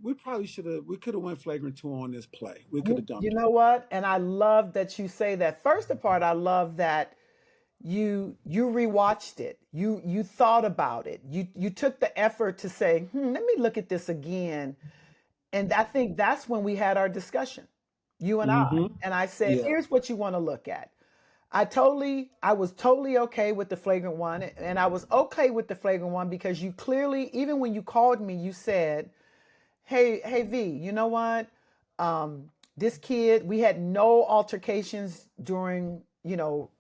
we could have went flagrant two on this play. We could have You dumped her. know what? And I love that you say that. First part, I love that you rewatched it. You thought about it. You took the effort to say, let me look at this again. And I think that's when we had our discussion, you and I. Mm-hmm. And I said, Yeah. here's what you want to look at. I was totally okay with the flagrant one. And I was okay with the flagrant one because you clearly, even when you called me, you said, hey V, you know what? This kid, we had no altercations during,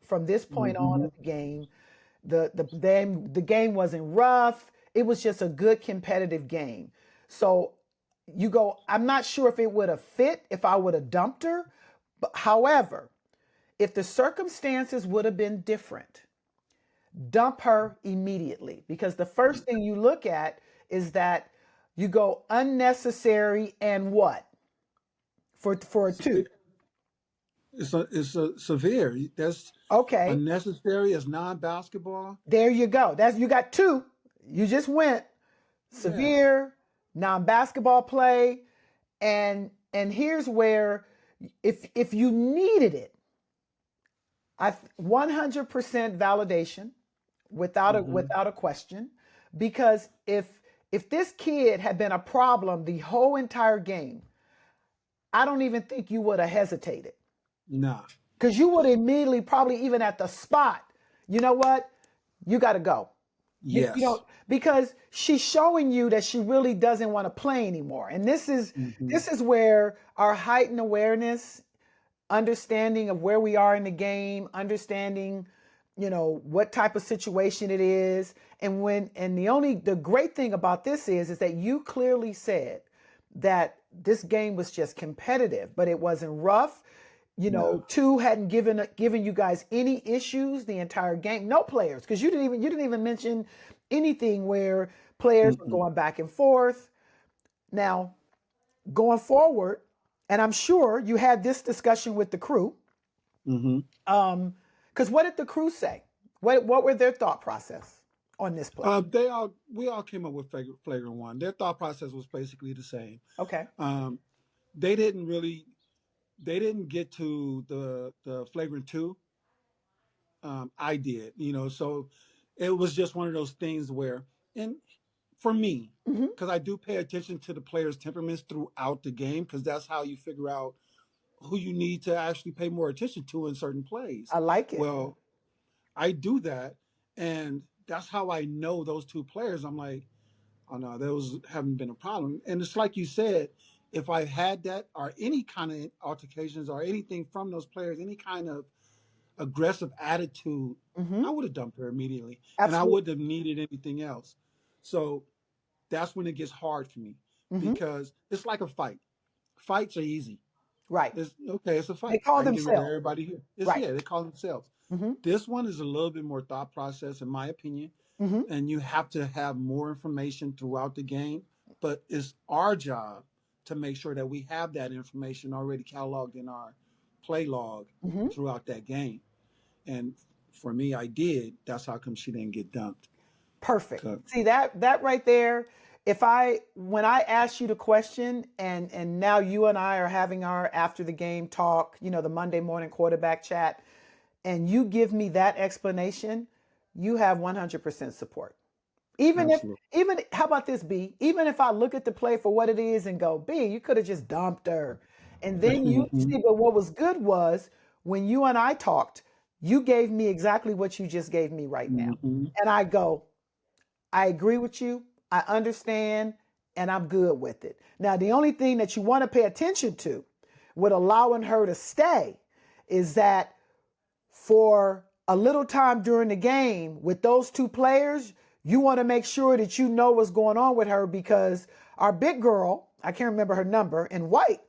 from this point on Mm-hmm. of the game. The game wasn't rough. It was just a good competitive game. So you go, I'm not sure if it would have fit if I would have dumped her. But however, if the circumstances would have been different, dump her immediately, because the first thing you look at is that you go unnecessary and what for a two. It's a severe. That's Okay, unnecessary as non-basketball. there you go. That's you got two. You just went Yeah. severe, non-basketball play, and here's where if you needed it, I 100% validation Mm-hmm. without a question, because if this kid had been a problem the whole entire game, I don't even think you would have hesitated, Nah. because you would immediately, probably even at the spot, you know what, you got to go. You Yes. know, because she's showing you that she really doesn't want to play anymore. And Mm-hmm. this is where our heightened awareness, understanding of where we are in the game, understanding, what type of situation it is. And the great thing about this is that you clearly said that this game was just competitive, but it wasn't rough. No. Two hadn't given you guys any issues the entire game. No players, because you didn't even mention anything where players were Mm-mm. going back and forth. Now, going forward, and I'm sure you had this discussion with the crew. Mm-hmm. Because what did the crew say? What were their thought process on this play? We all came up with flagrant one. Their thought process was basically the same. Okay. Um, they didn't really they didn't get to the flagrant two. I did, so it was just one of those things where, and for me, Hmm. because I do pay attention to the players' temperaments throughout the game, because that's how you figure out who you need to actually pay more attention to in certain plays. I like it. Well, I do that, and that's how I know those two players. I'm like, oh no, those haven't been a problem. And it's like you said, if I had that or any kind of altercations or anything from those players, any kind of aggressive attitude, Hmm. I would have dumped her immediately, and I Absolutely. wouldn't have needed anything else. So that's when it gets hard for me, Hmm. because it's like a fight. Fights are easy. Right. It's okay. It's a They fight. call I can get rid of themselves. everybody here. It's Right. Yeah. They call themselves. Hmm. This one is a little bit more thought process, in my opinion, Hmm. and you have to have more information throughout the game. But it's our job to make sure that we have that information already cataloged in our play log Hmm. throughout that game. And for me, I did. That's how come she didn't get dumped. Perfect. 'Cause- See that right there. If I when I asked you the question and now you and I are having our after the game talk, the Monday morning quarterback chat, and you give me that explanation, you have 100% support. Even if, Absolutely. even how about this, B? Even if I look at the play for what it is and go, B, you could have just dumped her. And then you Hmm. see, but what was good was when you and I talked, you gave me exactly what you just gave me right now. Hmm. And I go, I agree with you. I understand, and I'm good with it. Now, the only thing that you want to pay attention to with allowing her to stay is that for a little time during the game with those two players, you want to make sure that you know what's going on with her, because our big girl, I can't remember her number, in white,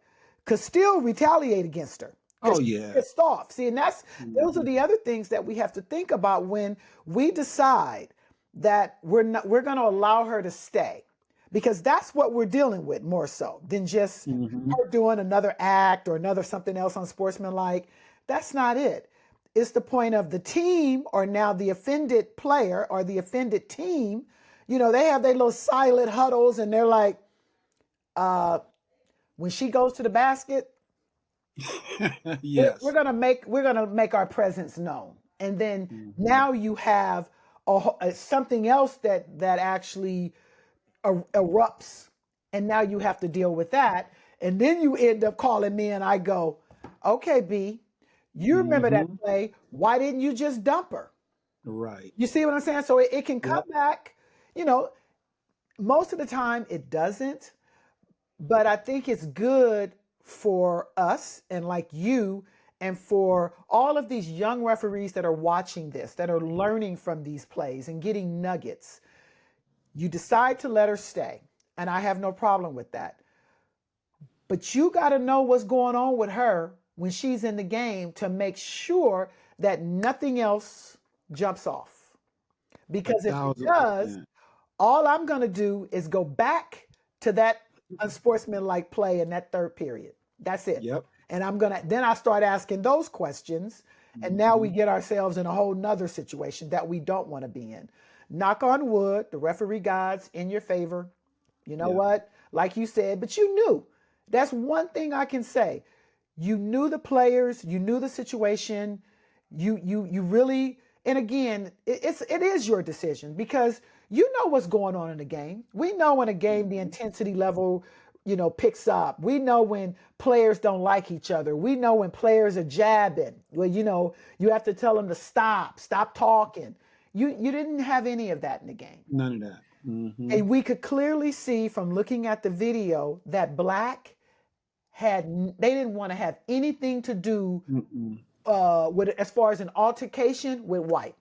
could still retaliate against her because Oh she's yeah. pissed off. See, and those are Hmm. the other things that we have to think about when we decide that we're going to allow her to stay, because that's what we're dealing with more so than just Hmm. her doing another act or another something else unsportsmanlike. That's not it. It's the point of the team, or now the offended player or the offended team. They have their little silent huddles, and they're like, uh, when she goes to the basket, we're Yes. gonna make our presence known, and then Hmm. now you have something else that actually erupts, and now you have to deal with that, and then you end up calling me, and I go, okay, B, you remember that Hmm. play? Why didn't you just dump her? Right. You see what I'm saying? So it can come Yep. back. You know, most of the time it doesn't, but I think it's good for us and like you and for all of these young referees that are watching this, that are learning from these plays and getting nuggets. You decide to let her stay, and I have no problem with that. But you got to know what's going on with her when she's in the game to make sure that nothing else jumps off. A Because if it thousand does, percent. all I'm going to do is go back to that unsportsmanlike play in that third period. That's it. Yep. And then I start asking those questions. And now we Hmm. get ourselves in a whole nother situation that we don't want to be in. Knock on wood, the referee God's in your favor. You know Yeah. what? Like you said, but you knew. That's one thing I can say. You knew the players, you knew the situation. You really, and again, it is your decision, because you know what's going on in the game. We know in a game the Hmm. intensity level, picks up. We know when players don't like each other. We know when players are jabbing. Well, you have to tell them to stop talking. You didn't have any of that in the game. None of that. Hmm. And we could clearly see from looking at the video that Black they didn't want to have anything to do Mm-mm. with, as far as an altercation with White.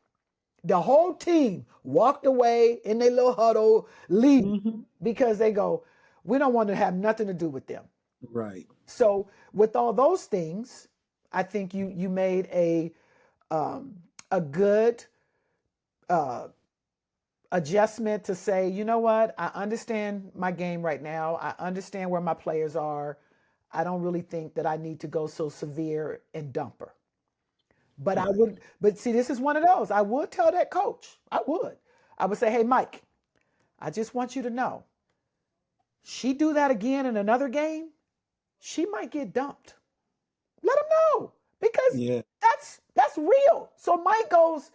The whole team walked away in their little huddle, leaving, Hmm. because they go, we don't want to have nothing to do with them. Right. So with all those things, I think you made a good uh, adjustment to say, you know what, I understand my game right now. I understand where my players are. I don't really think that I need to go so severe and dump her. But Right. but see, this is one of those. I would tell that coach. I would. I would say, hey, Mike, I just want you to know, she do that again in another game, she might get dumped. Let him know because Yeah. that's real. So Mike goes,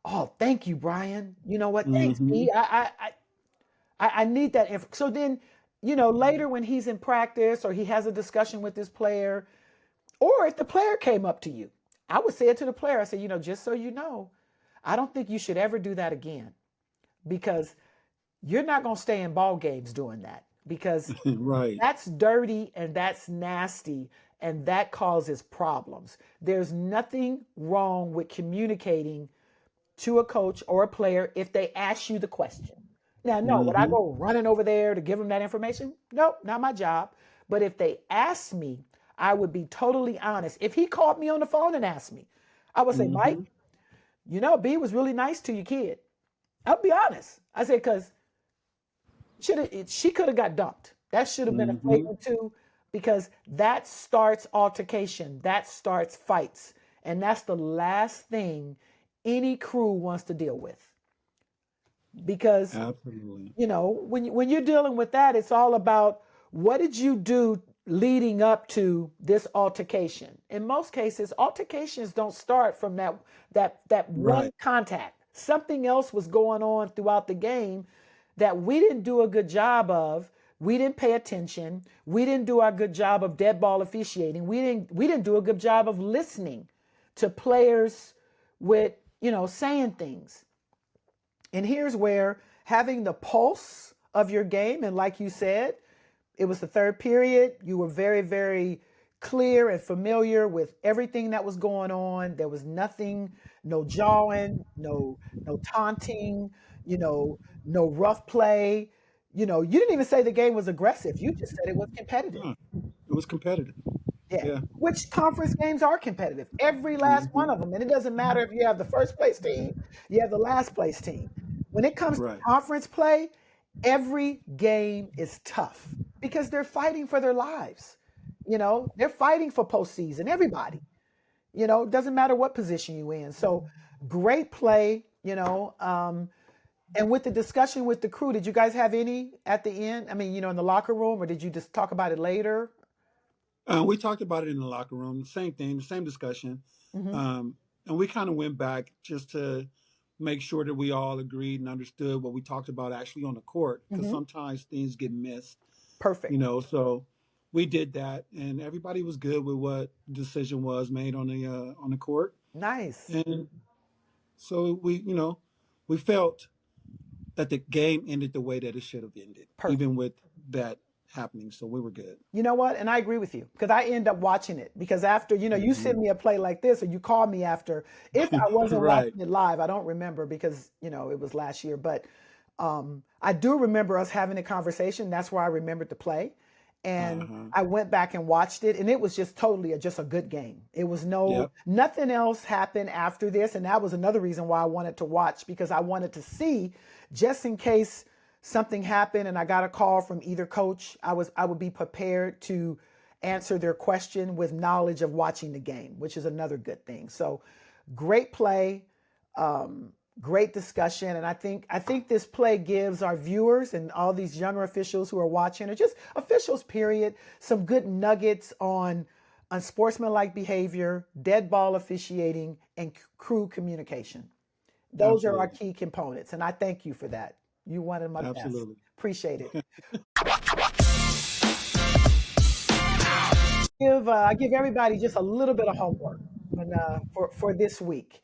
oh, thank you, Brian. You know what? Thanks, Mm-hmm. B. I need that info. So then, later when he's in practice or he has a discussion with this player, or if the player came up to you, I would say it to the player. I say, just so you know, I don't think you should ever do that again because you're not going to stay in ball games doing that because Right. that's dirty and that's nasty and that causes problems. There's nothing wrong with communicating to a coach or a player if they ask you the question. Now, no, would I Mm-hmm. go running over there to give them that information? Nope, not my job. But if they ask me, I would be totally honest. If he called me on the phone and asked me, I would say, Mike, Mm-hmm. B was really nice to your kid. I'll be honest. I said, because she could have got dumped. That should have been a Mm-hmm. flagrant two because that starts altercation, that starts fights, and that's the last thing any crew wants to deal with. Because Absolutely. when you're dealing with that, it's all about what did you do leading up to this altercation. In most cases, altercations don't start from that one Right. contact. Something else was going on throughout the game that we didn't do a good job of. We didn't pay attention. We didn't do our good job of dead ball officiating. We didn't do a good job of listening to players with saying things. And here's where having the pulse of your game, and like you said, it was the third period. You were very, very clear and familiar with everything that was going on. There was nothing, no jawing, no taunting, no rough play. You didn't even say the game was aggressive. You just said it was competitive. Yeah. It was competitive. Yeah. Yeah. Which conference games are competitive? Every last one Mm-hmm. of them. And it doesn't matter if you have the first place team, you have the last place team. When it comes to Right. conference play, every game is tough because they're fighting for their lives. They're fighting for postseason. Everybody. It doesn't matter what position you in. So great play. And with the discussion with the crew, did you guys have any at the end? I mean, in the locker room, or did you just talk about it later? We talked about it in the locker room. Same thing, the same discussion. Mm-hmm. Um, and we kind of went back just to make sure that we all agreed and understood what we talked about actually on the court, because Mm-hmm. sometimes things get missed, Perfect. So we did that, and everybody was good with what decision was made on the court, Nice. and so we felt that the game ended the way that it should have ended, Perfect. even with that happening. So we were good. You know what? And I agree with you because I end up watching it because after, you Hmm. send me a play like this or you call me after, if I wasn't Right. watching it live, I don't remember because, it was last year, but I do remember us having a conversation. That's where I remembered the play. And Uh-huh. I went back and watched it and it was just totally just a good game. It was Yep. nothing else happened after this. And that was another reason why I wanted to watch because I wanted to see just in case something happened and I got a call from either coach, I would be prepared to answer their question with knowledge of watching the game, which is another good thing. So great play, great discussion, and I think this play gives our viewers and all these younger officials who are watching, or just officials, period, some good nuggets on unsportsmanlike behavior, dead ball officiating, and crew communication. Those are our Absolutely. key components, and I thank you for that. You one of my best. Absolutely. Appreciate it. I give everybody just a little bit of homework for this week.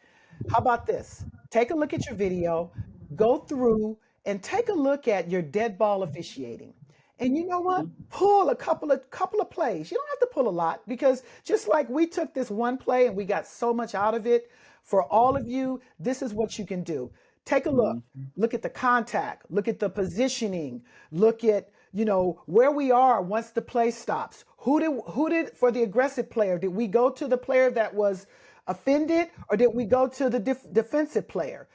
How about this? Take a look at your video, go through and take a look at your dead ball officiating. And you know what? Mhm. Pull a couple of plays. You don't have to pull a lot because just like we took this one play and we got so much out of it, for all of you, this is what you can do. Take a look. Mhm. Look at the contact, look at the positioning, look at, where we are once the play stops. Who did for the aggressive player? Did we go to the player that was offended or did we go to the defensive player?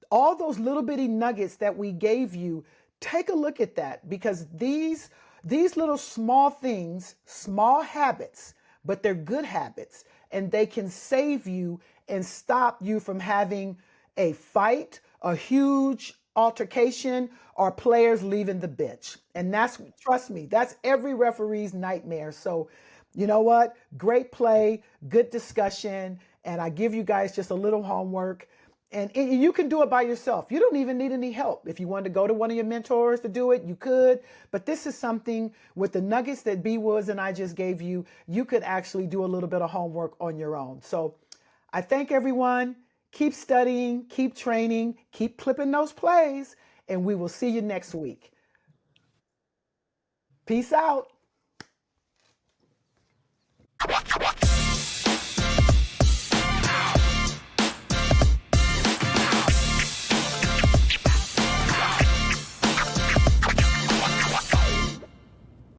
All those little bitty nuggets that we gave you, take a look at that because these little small things, small habits, but they're good habits and they can save you and stop you from having a fight, a huge altercation or players leaving the bench. And that's, trust me, that's every referee's nightmare. So, you know what? Great play, good discussion. And I give you guys just a little homework. And you can do it by yourself. You don't even need any help. If you wanted to go to one of your mentors to do it, you could. But this is something with the nuggets that B Woods and I just gave you, you could actually do a little bit of homework on your own. So I thank everyone. Keep studying, keep training, keep clipping those plays, and we will see you next week. Peace out.